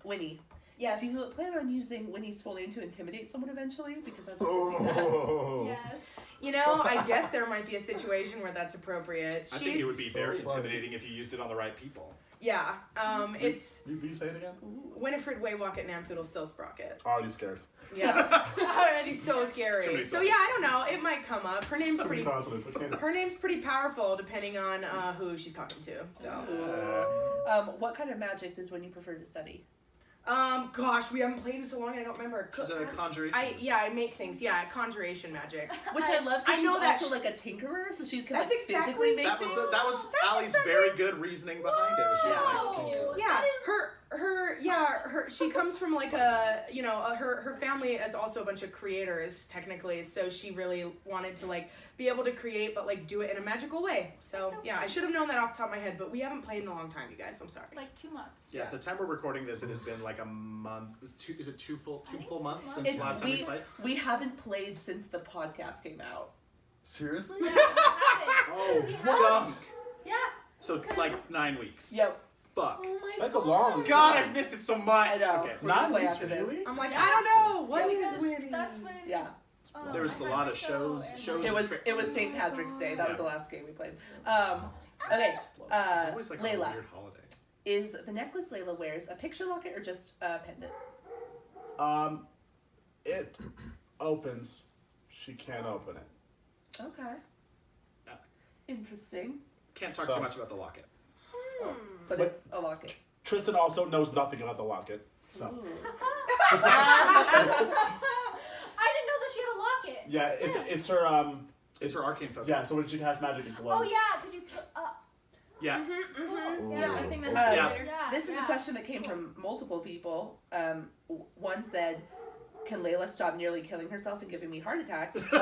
Winnie. Yes. Do you plan on using Winnie's full name to intimidate someone eventually? Because I'd like to see that. Oh. Yes. You know, I guess there might be a situation where that's appropriate. I think it would be very intimidating if you used it on the right people. Yeah. It's Will you say it again? Winifred Waywocket Nampoodle Still Sprocket. Already scared. Yeah. She's so Too scary. many So yeah, I don't know. It might come up. Her name's Too many pretty. consonants. I can't. Her name's pretty powerful depending on who she's talking to. So. What kind of magic does Winnie prefer to study? Gosh, we haven't played in so long. I don't remember. She's a conjuration. I make things. Yeah, conjuration magic. Which I love because I know she's that also like a tinkerer, so she can That's like exactly- physically make that was things. that was That's Allie's exactly- very good reasoning behind it. She was Yeah. like, So cute. Yeah, her she comes from like a her family is also a bunch of creators technically, so she really wanted to like be able to create but like do it in a magical way. So That's yeah, I should have known that off the top of my head, but we haven't played in a long time, you guys. I'm sorry. Like 2 months. yeah, the time we're recording this, it has been like a month. Is it two full think full it's months a since month. the last time we played? We haven't played since the podcast came out. Seriously? Yeah. Oh, We dumb. have. Yeah. So like 9 weeks. Yep. Fuck. Oh my That's a long. God, I've missed it so much. I know. Okay. We're gonna Nine play weeks, after this. really? I'm like, I don't know. What Yeah, is Because Winnie? that's when. Yeah. There was I a had lot the of show shows- and- shows- It was Tricks. St. Patrick's Day. That was Yeah. the last game we played. Okay. It's always like a Layla. weird holiday. Is the necklace Layla wears a picture locket or just a pendant? It opens. She can't open it. Okay. Yeah. Interesting. Can't talk So- too much about the locket. But But- it's a locket. Tristan also knows nothing about the locket. So Ooh. I didn't know that she had a locket. yeah, it's her It's her arcane focus. yeah. So when she casts magic, it glows. Oh yeah, because you put. Yeah. Cool. Yeah, I think that's Uh, Yeah. later. Yeah. This is a question that came from multiple people. One said, "Can Layla stop nearly killing herself and giving me heart attacks?" Someone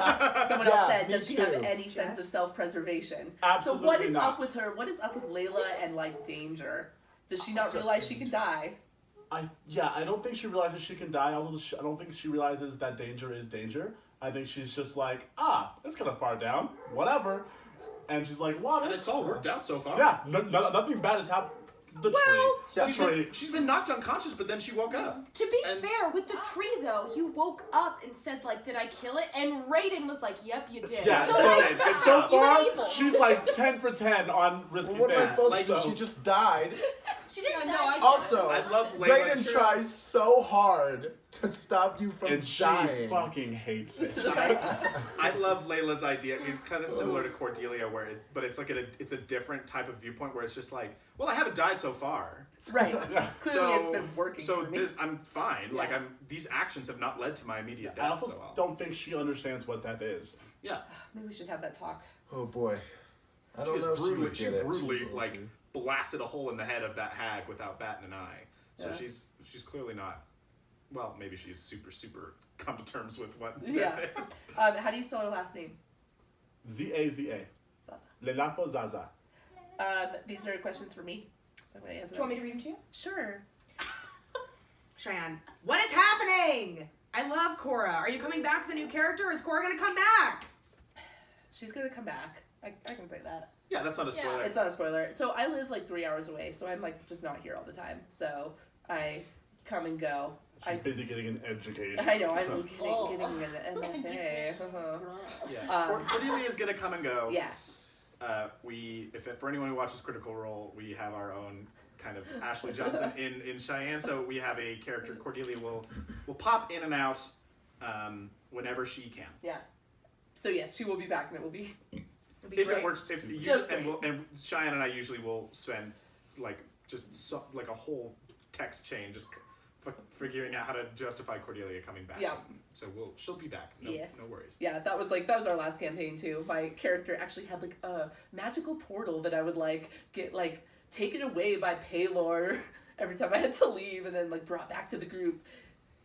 else Yeah, said, me "Does she have too. any sense of self-preservation?" Absolutely So what is not. up with her? What is up with Layla and like danger? Does she not So realize she can die? I don't think she realizes she can die. Also, I don't think she realizes that danger is danger. I think she's just like, it's kind of far down. Whatever. And she's like, water. And it's all worked out so far. Yeah, nothing bad has happened. The tree. She's been knocked unconscious, but then she woke up. To be fair, with the tree though, you woke up and said like, "Did I kill it?" And Raiden was like, "Yep, you did." Yeah, So so far evil. she's like 10 for 10 on risky What am I things. supposed to do? She just died. She didn't Yeah, die. no, I she get Also, I love Raiden Layla's tries so hard to stop you from and she dying. fucking hates it. I love Layla's idea. It's kind of similar to Cordelia, but it's like it's a different type of viewpoint where it's just like, well, I haven't died so far. Right. Clearly, it's So- been working So for me. I'm fine. Like Yeah. these actions have not led to my immediate I death. also So well. don't think she understands what death is. Yeah. Maybe we should have that talk. Oh boy. I She don't is know if brutally, she would get it. brutally She's a little like too- blasted a hole in the head of that hag without batting an eye. So Yeah. she's clearly not. Well, maybe she's super come to terms with what Yeah. death is. How do you spell her last name? Z-A-Z-A. Zaza. Lelafo Zaza. These are questions for me. So I'm gonna answer Do you want me them. to read them to you? Sure. Cheyenne, what is happening? I love Cora. Are you coming back with a new character, or is Cora gonna come back? She's gonna come back. I can say that. Yeah, that's not a spoiler. It's not a spoiler. So I live like 3 hours away, so I'm like just not here all the time. So I come and go. She's busy getting an education. I know, I'm getting an MFA. Yeah. Cordelia is gonna come and go. Yeah. For anyone who watches Critical Role, we have our own kind of Ashley Johnson in Cheyenne. So we have a character, Cordelia will pop in and out whenever she can. Yeah. So yes, she will be back, and it will be. It'll be If great. it works, and Cheyenne and I usually will spend like like a whole text chain just figuring out how to justify Cordelia coming back. Yeah. So she'll be back. No, Yes. No worries. Yeah, that was our last campaign too. My character actually had like a magical portal that I would like get like taken away by Paylor every time I had to leave, and then like brought back to the group.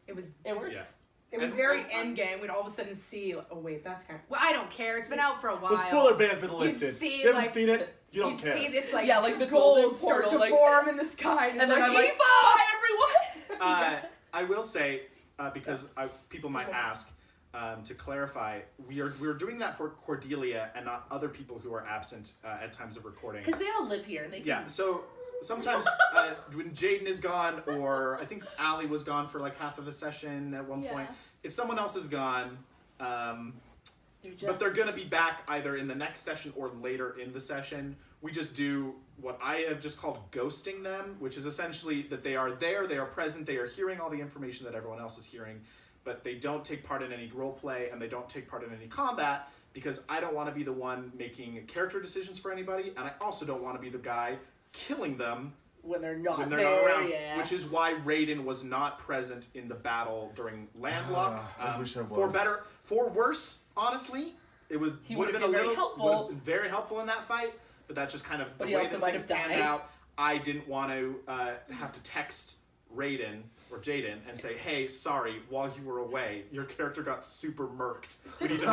It worked. Yeah. It was And- very and- end game. We'd all of a sudden see. Oh wait, that's kind of. Well, I don't care. It's been out for a while. The spoiler ban's been You'd lifted. see, You haven't like, seen it? You don't You'd care. see this like Yeah, like the gold golden start portal, to like- form in the sky, and, And it's then like, I'm like, Eva! "Bye, everyone!" I will say because people might ask to clarify, we're doing that for Cordelia and not other people who are absent at times of recording. Because they all live here, and they can. Yeah, so sometimes when Jaden is gone, or I think Allie was gone for like half of a session at one point. If someone else is gone, but they're gonna be back either in the next session or later in the session. We just do what I have just called ghosting them, which is essentially that they are there, they are present, they are hearing all the information that everyone else is hearing, but they don't take part in any role play and they don't take part in any combat because I don't want to be the one making character decisions for anybody, and I also don't want to be the guy killing them when they're not when they're there, not around, yeah. which is why Raiden was not present in the battle during Landlock. I wish I was. For better, for worse, honestly, it would He would have would've been been very helpful. would have been very helpful in that fight. But that's just kind of the But he way also that might things have panned died. out. I didn't want to have to text Raiden or Jaden and say, "Hey, sorry, while you were away, your character got super murked. We need to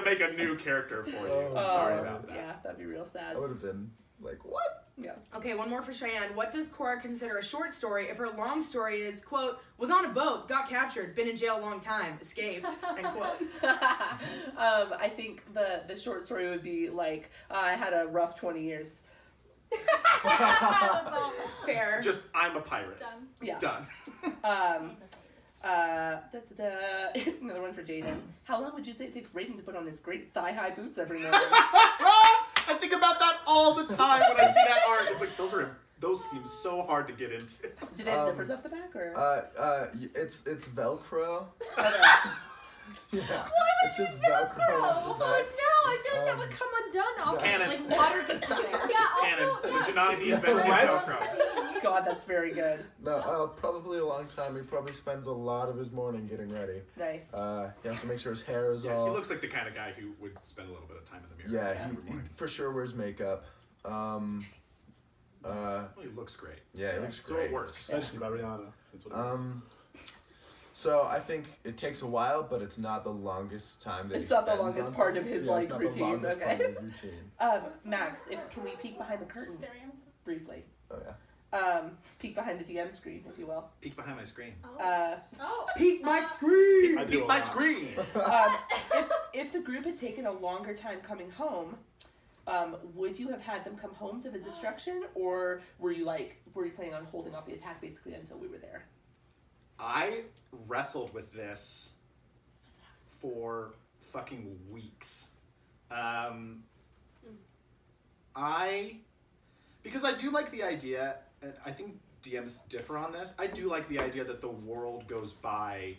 make a new character for you. Sorry about that." Yeah, that'd be real sad. I would have been like, what? Yeah. Okay, one more for Cheyenne. What does Cora consider a short story if her long story is, quote, was on a boat, got captured, been in jail a long time, escaped, end quote. I think the short story would be like, I had a rough 20 years. That's all. Fair. Just I'm a pirate. Done. Yeah. Done. Another one for Jaden. How long would you say it takes Raiden to put on his great thigh-high boots every morning? I think about that all the time when I see that art. It's like those seem so hard to get into. Do they have zippers up the back, or? It's Velcro. Okay. Yeah. It's just Velcro on the Oh back. no, I feel like that would come undone off canon. like water gets in there. Yeah, Canon. The Genasi invention What? of Velcro. God, that's very good. No, probably a long time. He probably spends a lot of his morning getting ready. Nice. He has to make sure his hair is Yeah, all. he looks like the kind of guy who would spend a little bit of time in the mirror. Yeah, every he morning. for sure wears makeup. Well, he looks great. Yeah, he looks So great. it works. Essentially by Rihanna. That's what it is. So I think it takes a while, but it's not the longest time that It's he not the spends longest on part of things. his, Yeah, like, it's not routine, The longest okay. part of his routine. Max, can we peek behind the curtain Staring at himself. briefly? Oh yeah. peek behind the DM screen, if you will. Peek behind my screen. Peek my screen. I do Peek a my lot. screen. If the group had taken a longer time coming home, would you have had them come home to the destruction, or were you planning on holding off the attack basically until we were there? I wrestled with this for fucking weeks. Because I do like the idea, and I think DMs differ on this, I do like the idea that the world goes by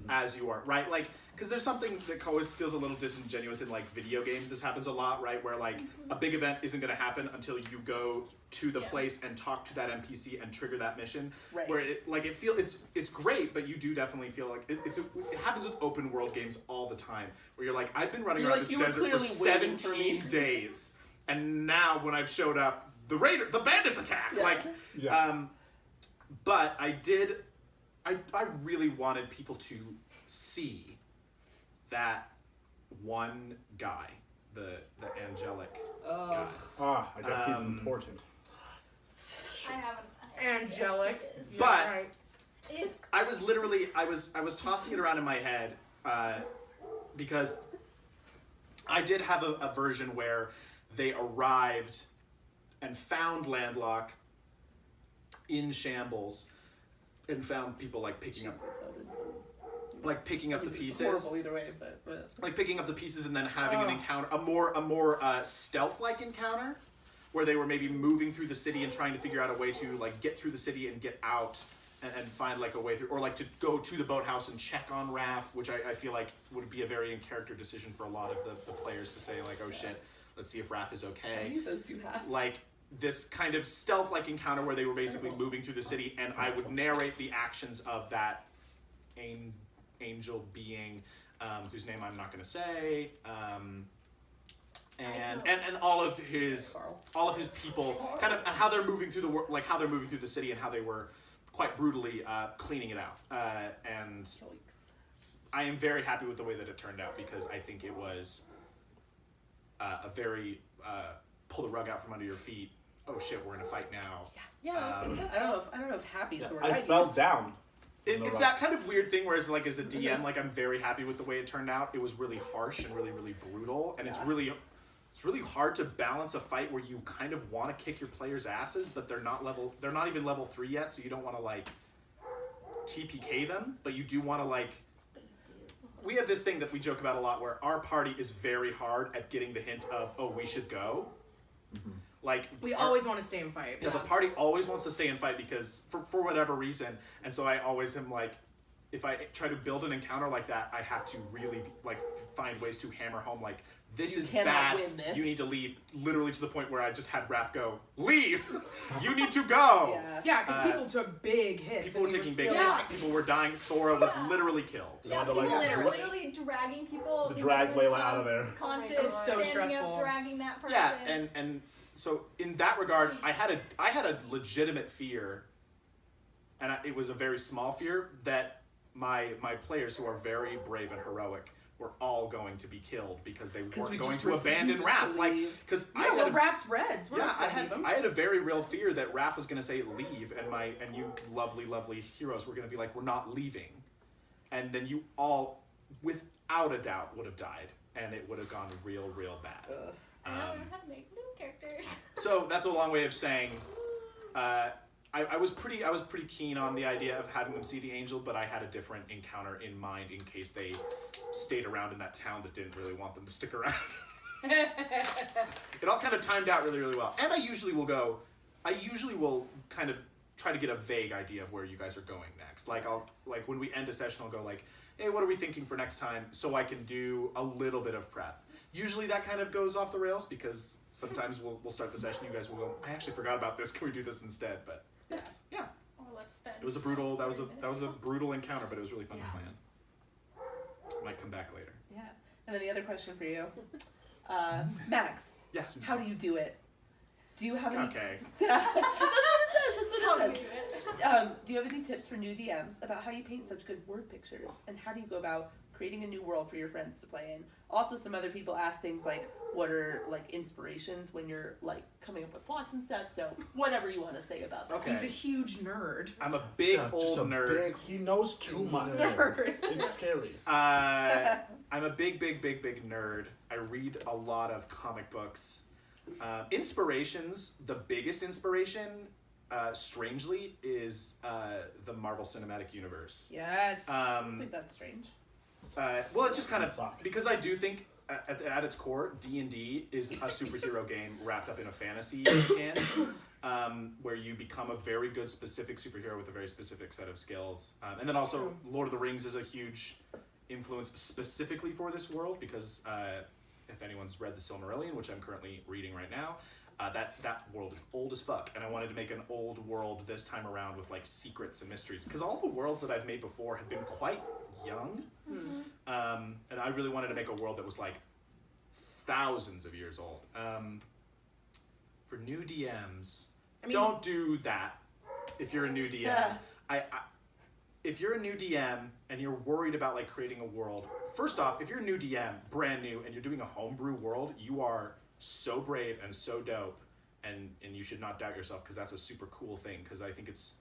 as you are, right? Like, because there's something that always feels a little disingenuous in, like, video games. This happens a lot, right? Where, like, a big event isn't going to happen until you go to the place and talk to that NPC and trigger that mission. Right. Where it's great, but you do definitely feel like it happens with open world games all the time. Where you're like, I've been running around this desert for 17 days, and now when I've showed up, the bandits attack. Yeah. But I really wanted people to see that one guy, the angelic guy. I guess he's important. I haven't. Angelic. It But Right. I was literally I was tossing it around in my head because I did have a version where they arrived and found Landlock in shambles and found people like picking up the pieces. It's horrible either way, but Like picking up the pieces and then having an encounter, a more stealth-like encounter, where they were maybe moving through the city and trying to figure out a way to like get through the city and get out and find like a way through, or like to go to the boathouse and check on Raph, which I feel like would be a very in character decision for a lot of the players to say like, oh shit, let's see if Raph is how okay. many of those do you have? Like this kind of stealth-like encounter where they were basically moving through the city, and I would narrate the actions of that angel being, whose name I'm not going to say, and all of his people, kind of, and how they're moving through how they're moving through the city, and how they were quite brutally cleaning it out. And Yikes. I am very happy with the way that it turned out, because I think it was a very pull the rug out from under your feet. Oh shit, we're in a fight now. Yeah, that was successful. I don't know if happy's the word. I fell down. It's that kind of weird thing where it's like, as a DM, like I'm very happy with the way it turned out. It was really harsh and really, really brutal, and it's really hard to balance a fight where you kind of want to kick your players' asses, but they're not even level 3 yet, so you don't want to like TPK them, but you do want to like. We have this thing that we joke about a lot where our party is very hard at getting the hint of, oh, we should go. Mm-hmm. Like We always want to stay and fight. Yeah, the party always wants to stay and fight because for whatever reason, and so I always am like, if I try to build an encounter like that, I have to really like find ways to hammer home like, this is bad. Win this. You need to leave. Literally to the point where I just had Raph go, leave. You need to go. Yeah, because people took big hits. People were and we taking big still- hits. People were dying. Thora was literally killed. Yeah, to, people like, literally dragging people. The drag people Layla out of there. Conscious, It's so standing stressful. up, dragging that person. Yeah, and so in that regard, I had a legitimate fear, and it was a very small fear that my players, who are very brave and heroic, were all going to be killed because they weren't we going just to abandon refused to Raph. Like, leave. because Yeah, well, Raph's Reds. We're just I gonna leave him. had a very real fear that Raph was going to say leave, and you lovely heroes were going to be like, we're not leaving, and then you all, without a doubt, would have died, and it would have gone real bad. And now we learn how to make new characters. So that's a long way of saying, I was pretty keen on the idea of having them see the angel, but I had a different encounter in mind in case they stayed around in that town that didn't really want them to stick around. It all kind of timed out really well. And I usually will kind of try to get a vague idea of where you guys are going next. Like when we end a session, I'll go like, hey, what are we thinking for next time? So I can do a little bit of prep. Usually that kind of goes off the rails because sometimes we'll start the session, you guys will go, I actually forgot about this, can we do this instead? But yeah. Or let's spend. It was a brutal brutal encounter, but it was really fun to plan. Might come back later. Yeah. And then the other question for you, Max. Yeah. How do you do it? Do you have any? Okay. That's what it says. How That's do what we it do it? says. Do you have any tips for new DMs about how you paint such good word pictures, and how do you go about creating a new world for your friends to play in. Also, some other people ask things like, what are like inspirations when you're like coming up with plots and stuff. So whatever you want to say about that. Okay. He's a huge nerd. I'm a big Yeah, just old a nerd. big- He knows too much. Nerd. It's scary. I'm a big nerd. I read a lot of comic books. Inspirations, the biggest inspiration, strangely, is the Marvel Cinematic Universe. Yes. I think that's strange. Well, it's just kind of Suck. because I do think at its core, D&D is a superhero game wrapped up in a fantasy can, where you become a very good specific superhero with a very specific set of skills. And then also, Lord of the Rings is a huge influence specifically for this world because if anyone's read The Silmarillion, which I'm currently reading right now, that world is old as fuck, and I wanted to make an old world this time around with like secrets and mysteries because all the worlds that I've made before have been quite young, and I really wanted to make a world that was like thousands of years old. For new DMs, don't do that. If you're a new DM, Yeah. If you're a new DM and you're worried about like creating a world, first off, if you're a new DM, brand new, and you're doing a homebrew world, you are so brave and so dope, and you should not doubt yourself because that's a super cool thing. Because I think it's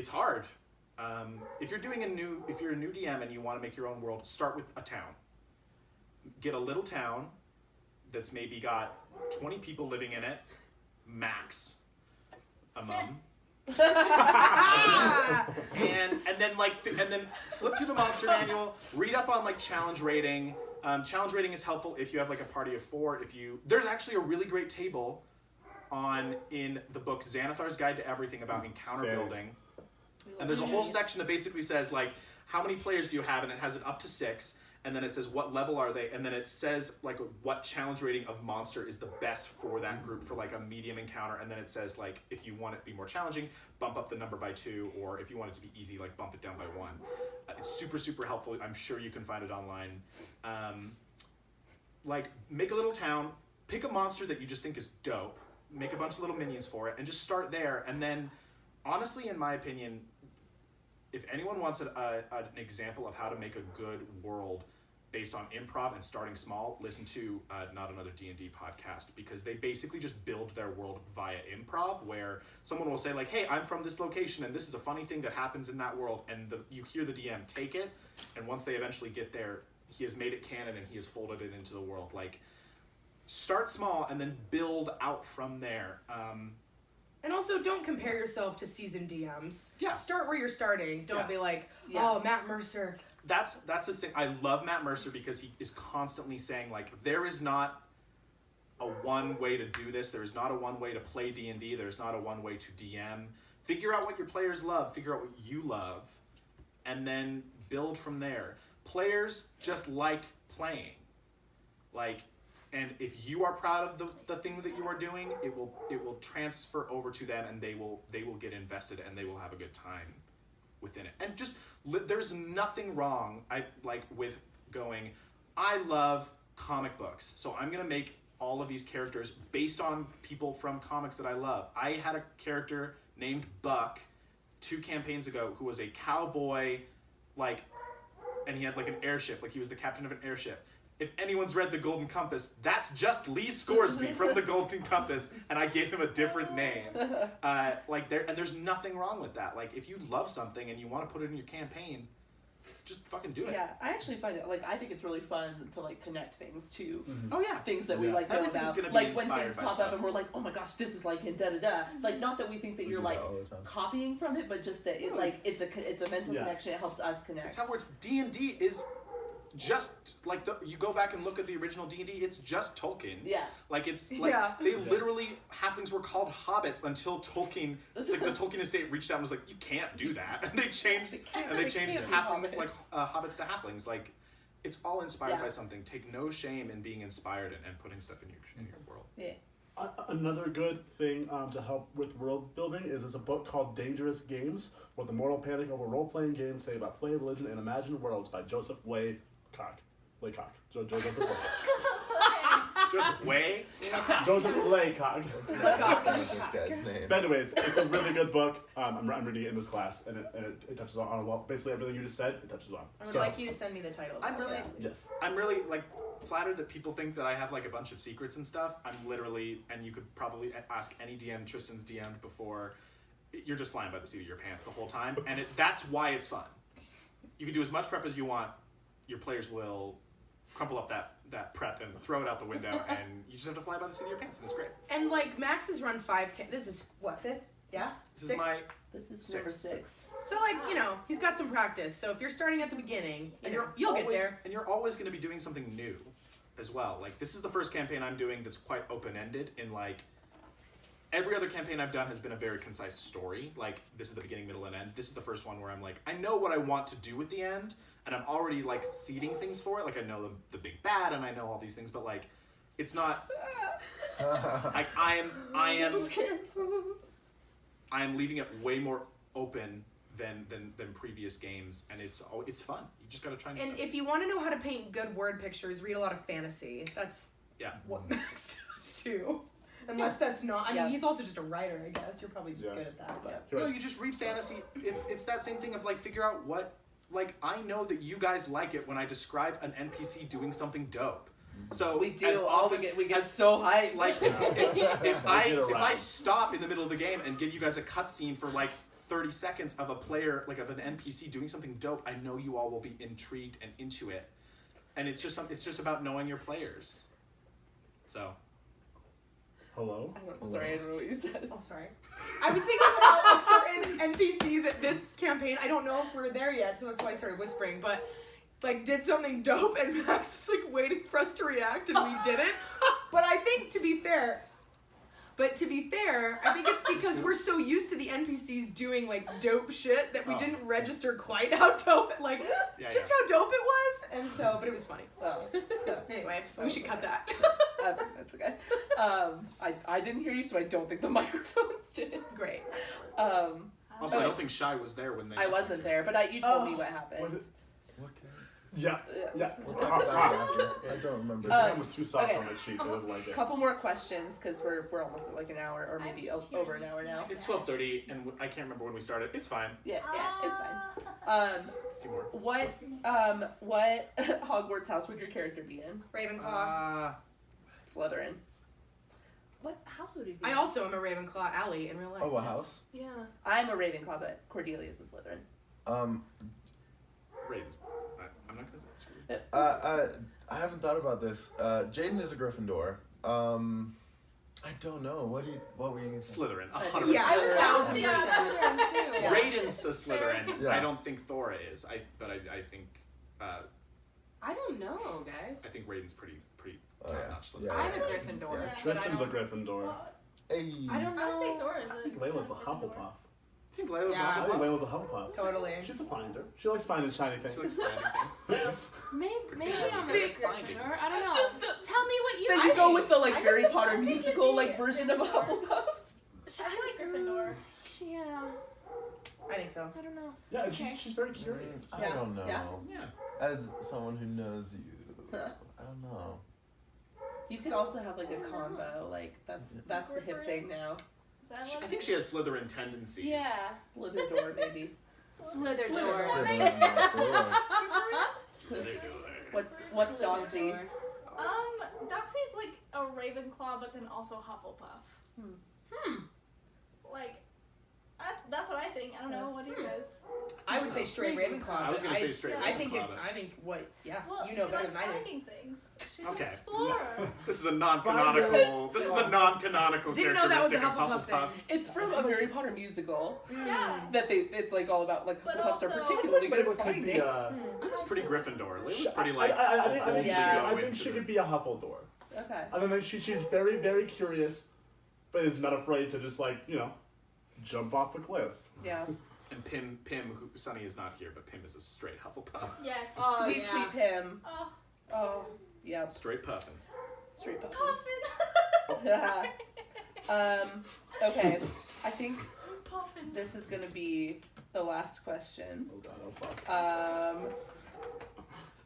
hard. If you're a new DM and you want to make your own world, start with a town. Get a little town that's maybe got 20 people living in it, max, among. and then flip through the monster manual, read up on like challenge rating. Challenge rating is helpful if you have like a party of 4. There's actually a really great table in the book Xanathar's Guide to Everything about encounter building, and there's a whole section that basically says like how many players do you have, and it has it up to 6. And then it says what level are they, and then it says like what challenge rating of monster is the best for that group for like a medium encounter, and then it says like if you want it to be more challenging, bump up the number by 2, or if you want it to be easy, like bump it down by 1. It's super helpful. I'm sure you can find it online. Like make a little town, pick a monster that you just think is dope, make a bunch of little minions for it, and just start there. And then, honestly, in my opinion, if anyone wants an example of how to make a good world based on improv and starting small, listen to Not Another D&D podcast, because they basically just build their world via improv, where someone will say like, hey, I'm from this location and this is a funny thing that happens in that world, and you hear the DM take it, and once they eventually get there, he has made it canon and he has folded it into the world. Like, start small and then build out from there. And also, don't compare yourself to seasoned DMs. Yeah. Start where you're starting. Don't be like, Yeah. oh, Matt Mercer. That's the thing. I love Matt Mercer because he is constantly saying like, there is not a one way to do this. There is not a one way to play D&D. There's not a one way to DM. Figure out what your players love. Figure out what you love, and then build from there. Players just like playing, like. And if you are proud of the thing that you are doing, it will transfer over to them, and they will get invested, and they will have a good time within it. And just there's nothing wrong with going, I love comic books, so I'm gonna make all of these characters based on people from comics that I love. I had a character named Buck 2 campaigns ago who was a cowboy, and he had like an airship, like he was the captain of an airship. If anyone's read The Golden Compass, that's just Lee Scoresby from The Golden Compass, and I gave him a different name. There's nothing wrong with that. Like, if you love something and you want to put it in your campaign, just fucking do it. Yeah, I actually find it, I think it's really fun to, connect things to Oh, yeah. things that we, know Everything's about. gonna be When inspired things by pop stuff. up and we're like, oh my gosh, this is like in da-da-da. Not that we think that We you're, do that all the time. copying from it, but just that it's a mental Yeah. connection. It helps us connect. That's how it works. D&D is just like you go back and look at the original D&D, it's just Tolkien. Yeah. They literally, halflings were called hobbits until Tolkien, the Tolkien estate reached out and was like, you can't do that, and they changed They changed can't be halfling hobbits. hobbits to halflings. Like, it's all inspired Yeah. by something. Take no shame in being inspired and putting stuff in your world. Yeah. Another good thing to help with world building is there's a book called Dangerous Games, What the Mortal Panic Over Role-Playing Games Say About Play, Religion, and Imagined Worlds by Joseph Laycock. Joseph Laycock. Joseph Way. Joseph Laycock. What's this guy's name? But anyways, it's a really good book. I'm reading it in this class, and it touches on a lot. Basically everything you just said, it touches on. I would like you to send me the title. I'm really, Yes. I'm really like flattered that people think that I have like a bunch of secrets and stuff. I'm literally, and you could probably ask any DM Tristan's DM'd before. You're just flying by the seat of your pants the whole time, and that's why it's fun. You can do as much prep as you want. Your players will crumple up that prep and throw it out the window, and you just have to fly by the seat of your pants, and it's great. And like Max has run 5K. This is what, 5th? Yeah. This Sixth? is my This is 6. number 6. So like he's got some practice. So if you're starting at the beginning, you'll get there. And you're always going to be doing something new, as well. Like this is the first campaign I'm doing that's quite open ended. In like every other campaign I've done has been a very concise story. Like this is the beginning, middle, and end. This is the first one where I'm like, I know what I want to do at the end, and I'm already like seeding things for it. Like I know the big bad, and I know all these things, but like it's not. Like I am leaving it way more open than previous games, and it's fun. You just gotta try new And stuff. if you want to know how to paint good word pictures, read a lot of fantasy. That's Yeah. what Max does too. Unless that's not. I mean, he's also just a writer, I guess. You're probably good at that. But No, you just read fantasy. It's that same thing of like figure out what, like I know that you guys like it when I describe an NPC doing something dope. So We do. as often, we get so hyped. like if I Get around. stop in the middle of the game and give you guys a cutscene for like 30 seconds of a player, like of an NPC doing something dope, I know you all will be intrigued and into it. And it's just about knowing your players. So Hello? Sorry, I don't know what you said. oh, sorry. I was thinking about a certain NPC that this campaign. I don't know if we're there yet, so that's why I started whispering. But like, did something dope, and Max was like waiting for us to react, and we didn't. But I think to be fair, I think it's because we're so used to the NPCs doing like dope shit that we didn't register quite how dope, like how dope it was, and so. But it was funny. Oh. Anyway, we should cut that. I think that's okay. I didn't hear you, so I don't think the microphones did. Great. also, I don't think Shy was there when they. I wasn't there, but you told me what happened. Was it? What character? Yeah. Yeah. We'll talk about it after. I don't remember. The name was too soft okay. on my cheek. I didn't like it. Couple more questions, because we're almost at like an hour, or maybe over an hour now. It's 12:30, and I can't remember when we started. It's fine. Yeah, it's fine. A few more. What Hogwarts house would your character be in? Ravenclaw. Slytherin. What house would it be? I also am a Ravenclaw. Allie in real life. Oh, what house? Yeah. I'm a Ravenclaw, but Cordelia's a Slytherin. Raiden's. I'm not gonna screw it. I haven't thought about this. Jaden is a Gryffindor. I don't know. What were you gonna say? Slytherin. 100%. Yeah, I was 1000%. Yeah, that's right too. Yeah. Raiden's a Slytherin. Yeah. I don't think Thora is. I think I don't know, guys. I think Raiden's pretty Oh, yeah. top-notch Slytherin. Yeah. I'm a Gryffindor. Yeah. but Tristan's I a don't- Gryffindor. Hey. I don't I would say know. Thor is I a. think Layla's a Hufflepuff. I think Layla's Yeah. I think Hufflepuff. Layla's a Hufflepuff. Totally. She's a finder. She likes finding shiny She things. likes finding things. Maybe I'm a Particularly Gryffindor. I don't know. Just Tell me what you Then think. you go with the like I Harry think- Potter I think musical it'd like be version of Gryffindor. Hufflepuff. I like Gryffindor. Yeah. I think so. I don't know. Yeah, and Okay. she's very curious. I don't know. Yeah. Yeah. As someone who knows you, I don't know. You could also have like a combo, like that's the hip thing now. Is that I what think she has Slytherin tendencies. Yeah. Slytherin maybe. Slytherin. Slytherin's my floor. Slytherin. What's Doxy? Doxy's like a Ravenclaw, but then also Hufflepuff. Like, that's what I think. I don't know. What do you guys? I would say straight Ravenclaw. I was but gonna say straight I think Ravenclaw, but- I think what? Yeah, Well, you know she better likes than I do. finding things. She's Okay. an explorer. This is a non-canonical. This is a non-canonical Didn't know that was a characteristic of Hufflepuff Hufflepuff. thing. It's from a Harry Potter musical Yeah. that it's like all about like But Hufflepuffs are also- particularly good at Layla could finding. be Layla's pretty Gryffindor. Layla's pretty like. I think, Yeah. I think she could be a Huffledore. Okay. And then she's very, very curious, but is not afraid to just like, jump off a cliff. Yeah. And Pim, who Sunny is not here, but Pim is a straight Hufflepuff. Yes. Sweet, sweet Pim. Oh, Oh, yeah. Straight puffin. Straight puppy. Puffin. Okay. I think Puffin. this is gonna be the last question. Oh god, oh fuck.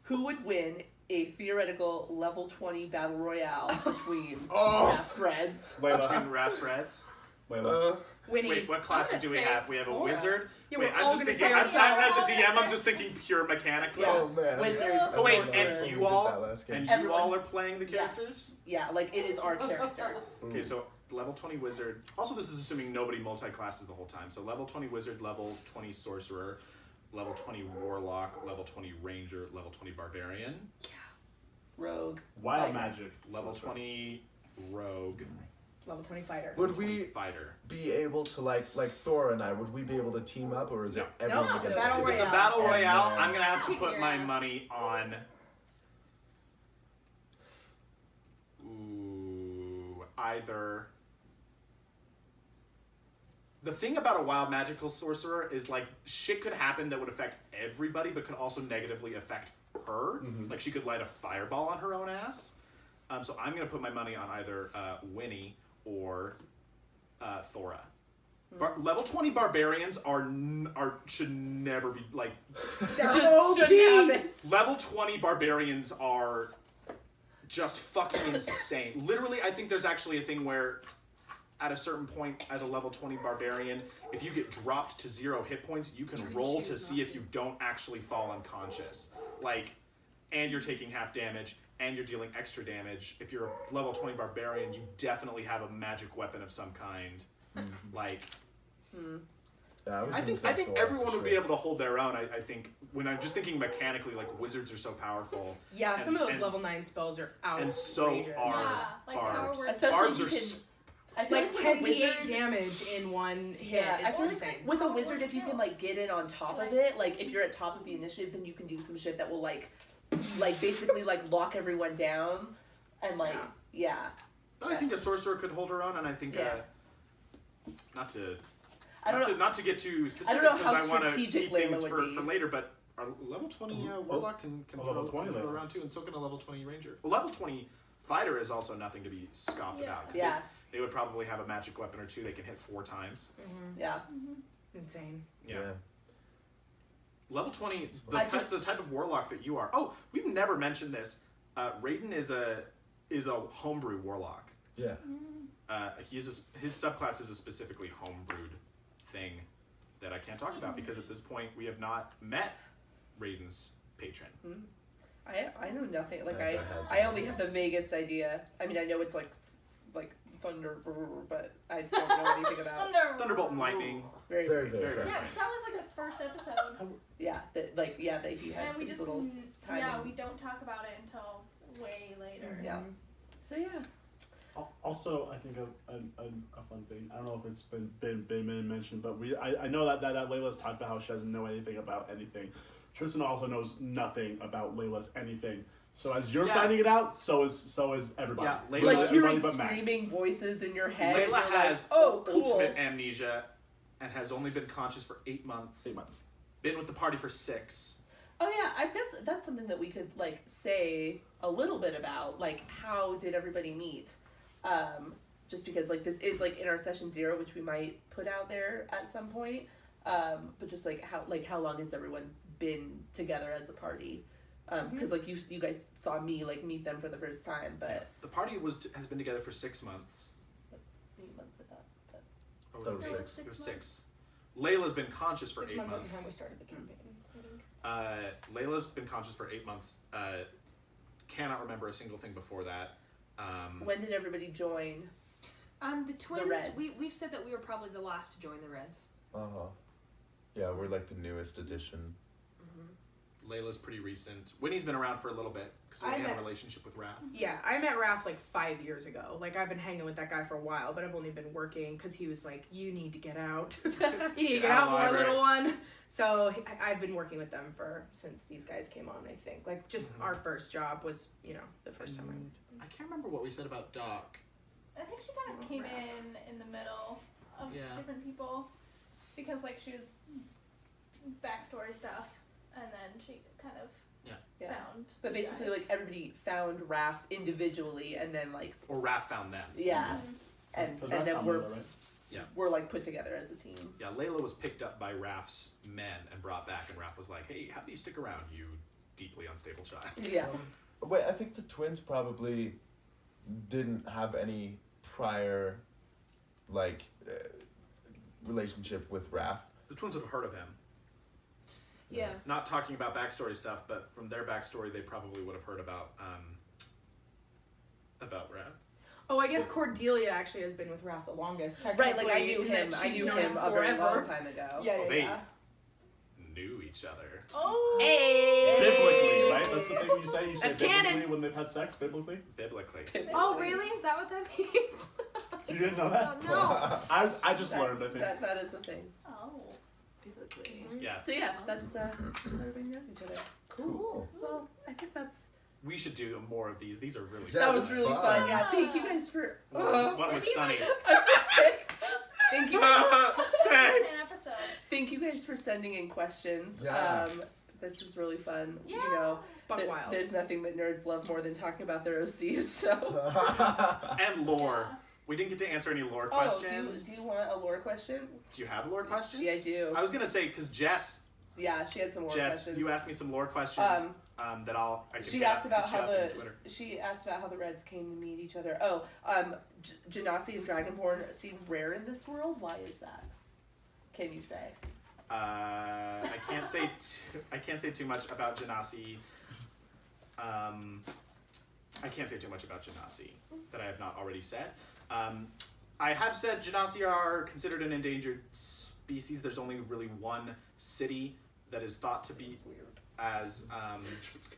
Who would win a theoretical level 20 battle royale between Oh! Raph's Reds. Layla. Between Raph's Reds. Layla. Winnie. Wait, what classes gonna do we say have? We have a Thora. wizard. Yeah, Wait, we're I'm all just gonna thinking. say I'm, ourselves. as a DM, I'm just thinking pure mechanically. Yeah. Oh man. Wizard. Oh wait, sorcerer. and We you did all, that last game. and you all Everyone's- are playing the yeah. characters. Yeah, like it is our character. Okay, so level 20 wizard. Also, this is assuming nobody multi-classes the whole time. So level 20 wizard, level 20 sorcerer, level 20 warlock, level 20 ranger, level 20 barbarian, Rogue. Wild Fighter. magic. level 20 rogue, Level 20 fighter. Would 20 we fighter. be able to like Thor and I? Would we be able to team up, or is it No. everyone? No, it's a against battle If it's a royale. battle And royale, then- I'm gonna have to Kicking put your my ass. money on. Ooh, either. The thing about a wild magical sorcerer is like shit could happen that would affect everybody, but could also negatively affect her. Like she could light a fireball on her own ass. So I'm gonna put my money on either Winnie or Thora. Level 20 barbarians should never be like Shouldn't happen. level 20 barbarians are just fucking insane. Literally, I think there's actually a thing where at a certain point at a level 20 barbarian, if you get dropped to 0 hit points, you can roll to see if you don't actually fall unconscious. Like, and you're taking half damage, and you're dealing extra damage. If you're a level 20 barbarian, you definitely have a magic weapon of some kind. Like, Yeah, I think everyone would be able to hold their own. I think when I'm just thinking mechanically, like wizards are so powerful. Yeah, some of those and- level 9 spells are outrageous. And so are Yeah, like our barbs. work- Especially Barbs if are you can. I feel Like with a 10 d8 wizard- damage in one hit. Yeah, I It's feel like insane. with a wizard, if you can like get in on top of it, like if you're at top of the initiative, then you can do some shit that will like basically like lock everyone down, and like yeah. But I think a sorcerer could hold her own, and I think Yeah. not to I don't know. not to get too specific know because how I want to strategic keep things Layla for, would be. for later. But our level 20 warlock can Oh, throw, level 20 can throw Layla. around too, and so can a level 20 ranger. A level 20 fighter is also nothing to be scoffed Yeah. about. 'Cause Yeah, they would probably have a magic weapon or two they can hit 4 times. yeah. Insane. Yeah. Level 20, I just- the type of warlock that you are. Oh, we've never mentioned this. Raiden is a homebrew warlock. Yeah. His subclass is a specifically homebrewed thing that I can't talk about because at this point we have not met Raiden's patron. I know nothing. Like That has I only have the vaguest idea. I mean, I know it's like like thunder, but I don't know anything about. Thunderbolt and lightning. Very, Very, very, very, very. Yeah, 'cause that was like the first episode, yeah. That that he had and we these just little timing. yeah we don't talk about it until way later. Yeah. So yeah. Also, I think a fun thing. I don't know if it's been mentioned, but I know that Layla's talked about how she doesn't know anything about anything. Tristan also knows nothing about Layla's anything. So as you're Yeah. finding it out, so is everybody. Yeah, Layla- Like Everybody hearing but Max. screaming voices in your head. Layla and you're has like, oh, cool. ultimate amnesia and has only been conscious for 8 months. 8 months. Been with the party for 6. Oh yeah, I guess that's something that we could like say a little bit about. Like, how did everybody meet? Just because like this is like in our session 0, which we might put out there at some point. But just like how long has everyone been together as a party? Because like you guys saw me like meet them for the first time, but The party has been together for 6 months. 8 months of that. But Or That was it 6. It was 6. Layla's been conscious for 6 8 months at the time we months. started the campaign. I think. Layla's been conscious for 8 months. Cannot remember a single thing before that. when did everybody join? The twins. Reds. We've said that we were probably the last to join the Reds. Yeah, we're like the newest edition. Layla's pretty recent. Winnie's been around for a little bit because we I had met- a relationship with Raph. Yeah, I met Raph like 5 years ago. Like, I've been hanging with that guy for a while, but I've only been working because he was like, you need to get out. You need to get out more, Library. little one. So I've been working with them since these guys came on, I think. Like, just our first job was, the first time I can't remember what we said about Doc. I think she kind of came in the middle of Yeah. different people because like she was backstory stuff, and then she kind of Yeah. found. But you basically, guys. like everybody found Raph individually, and then like Or Raph found them. yeah, So and that's then how we're Layla, right? we're like put together as a team. Yeah, Layla was picked up by Raph's men and brought back, and Raph was like, hey, how do you stick around, you deeply unstable child? Yeah. Wait, I think the twins probably didn't have any prior, like, relationship with Raph. The twins would have heard of him. Yeah. Not talking about backstory stuff, but from their backstory, they probably would have heard about Raph. Oh, I guess Cordelia actually has been with Raph the longest. Right, like I technically, knew and that him. I she's knew known him a very forever. long time ago. Yeah, Well, yeah, they yeah. knew each other. Oh. Hey. Biblically, right? That's the thing you say. You say That's biblically canon. when they've had sex. Biblically. Biblically. Oh, really? Is that what that means? You didn't know that? Oh, no. I just learned. I think. That is a thing. Oh. Biblically. Yeah. So yeah, that's everybody knows each other. Cool. Well, I think that's We should do more of these. These are really Yeah, that was really fun. Yeah, fun. thank you guys for. One with Sunny. I'm so sick. Thank you. Thanks. 10 episodes. Thank you guys for sending in questions. Yeah. This is really fun. Yeah. You know, It's buck wild. there's nothing that nerds love more than talking about their OCs. So. And lore. We didn't get to answer any lore questions. Do you want a lore question? Do you have lore questions? Yeah, I do. I was gonna say because Jess, Yeah, she had some lore questions. you asked me some lore questions that I can She hit asked up- about hit you how up in the Twitter. Reds came to meet each other. Oh, Genasi and Dragonborn seem rare in this world. Why is that? Can you say? I can't say I can't say too much about Genasi. I can't say too much about Genasi that I have not already said. I have said Genasi are considered an endangered species. There's only really one city that is thought to be as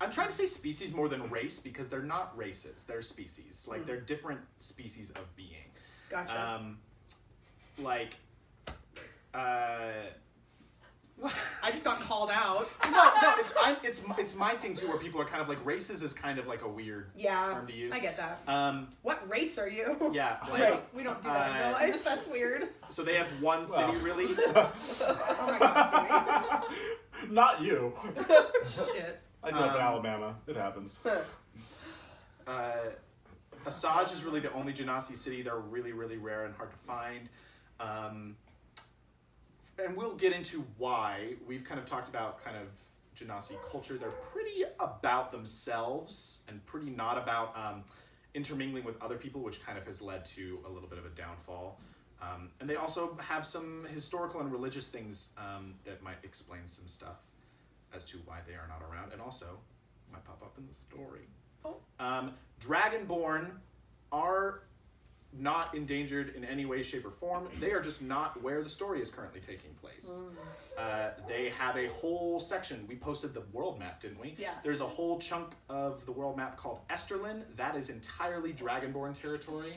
I'm trying to say species more than race because they're not races. They're species. Like they're different species of being. Gotcha. Like I just got called out. no, it's my thing too, where people are kind of like races is kind of like a weird Yeah, term to use. I get that. Um, What race are you? yeah, like, Right. We don't do that in real life. That's weird. so they have one city really. Oh my god, Not you. dude. Shit. I grew up in Alabama. It happens. Asajj is really the only Genasi city. They're really, really rare and hard to find. And we'll get into why. We've kind of talked about kind of Genasi culture. They're pretty about themselves and pretty not about intermingling with other people, which kind of has led to a little bit of a downfall. And they also have some historical and religious things that might explain some stuff as to why they are not around, and also might pop up in the story. Dragonborn are not endangered in any way, shape, or form. They are just not where the story is currently taking place. They have a whole section. We posted the world map, didn't we? Yeah. There's a whole chunk of the world map called Esterlin. That is entirely Dragonborn territory.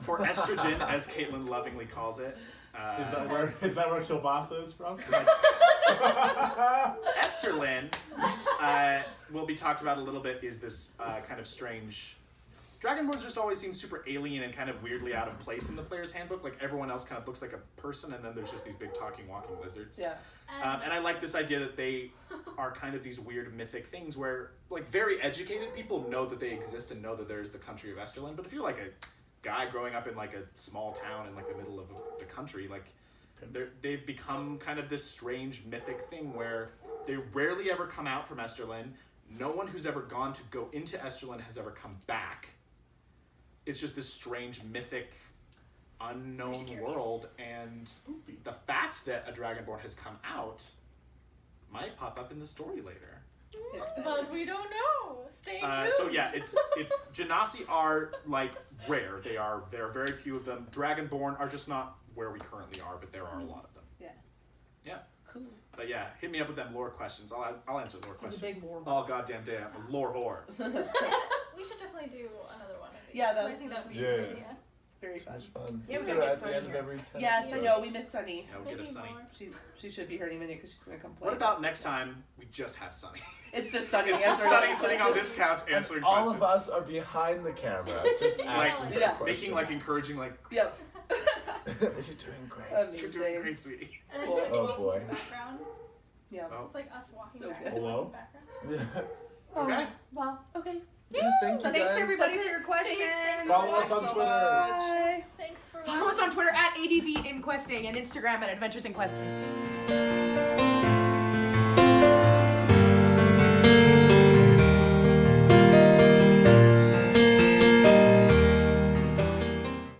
Or estrogen, as Caitlin lovingly calls it. Is that where Kilbasa is from? Esterlin will be talked about a little bit, is this kind of strange... Dragonborns just always seem super alien and kind of weirdly out of place in the player's handbook. Like, everyone else kind of looks like a person, and then there's just these big talking, walking lizards. Yeah. And I like this idea that they are kind of these weird mythic things where, like, very educated people know that they exist and know that there's the country of Esterlin. But if you're, like, a guy growing up in, like, a small town in, like, the middle of the country, like, they've become kind of this strange mythic thing where they rarely ever come out from Esterlin. No one who's ever gone to go into Esterlin has ever come back. It's just this strange, mythic, unknown world, and the fact that a Dragonborn has come out might pop up in the story later. But we don't know. Stay tuned. So yeah, it's Genasi are like rare. There are very few of them. Dragonborn are just not where we currently are, but there are a lot of them. Yeah. Yeah. Cool. But yeah, hit me up with them lore questions. I'll answer lore He's questions. a big lore Oh goddamn damn, a lore whore. We should definitely do another one of these. Yeah, that I was- think that would be Yeah. good. Yeah. Very fun. It's fun. Yeah, we Let's gotta do it get at Sunny the end of here. every 10 Yes, I episodes. know. We missed Sunny. Yeah, we'll get a Maybe Sunny. more. She should be here any minute because she's gonna complain. What about next time we just have Sunny? It's just Sunny. It's just answering Sunny sitting on this couch And answering all questions. of us are behind the camera, just asking yeah. questions. Making like encouraging like Yep. You're doing great. Amazing. you're doing great, sweetie. And then Cool. just like Oh, walking boy. in the background. Yeah. Oh. It's like us walking So back good. in the Hello? background. Okay. Well, okay. Yeah, thank you Thanks guys. everybody for your questions. Follow us on so Twitter. much. Bye. Thanks for Follow us on Twitter at ADV Inquesting and Instagram at Adventures Inquesting.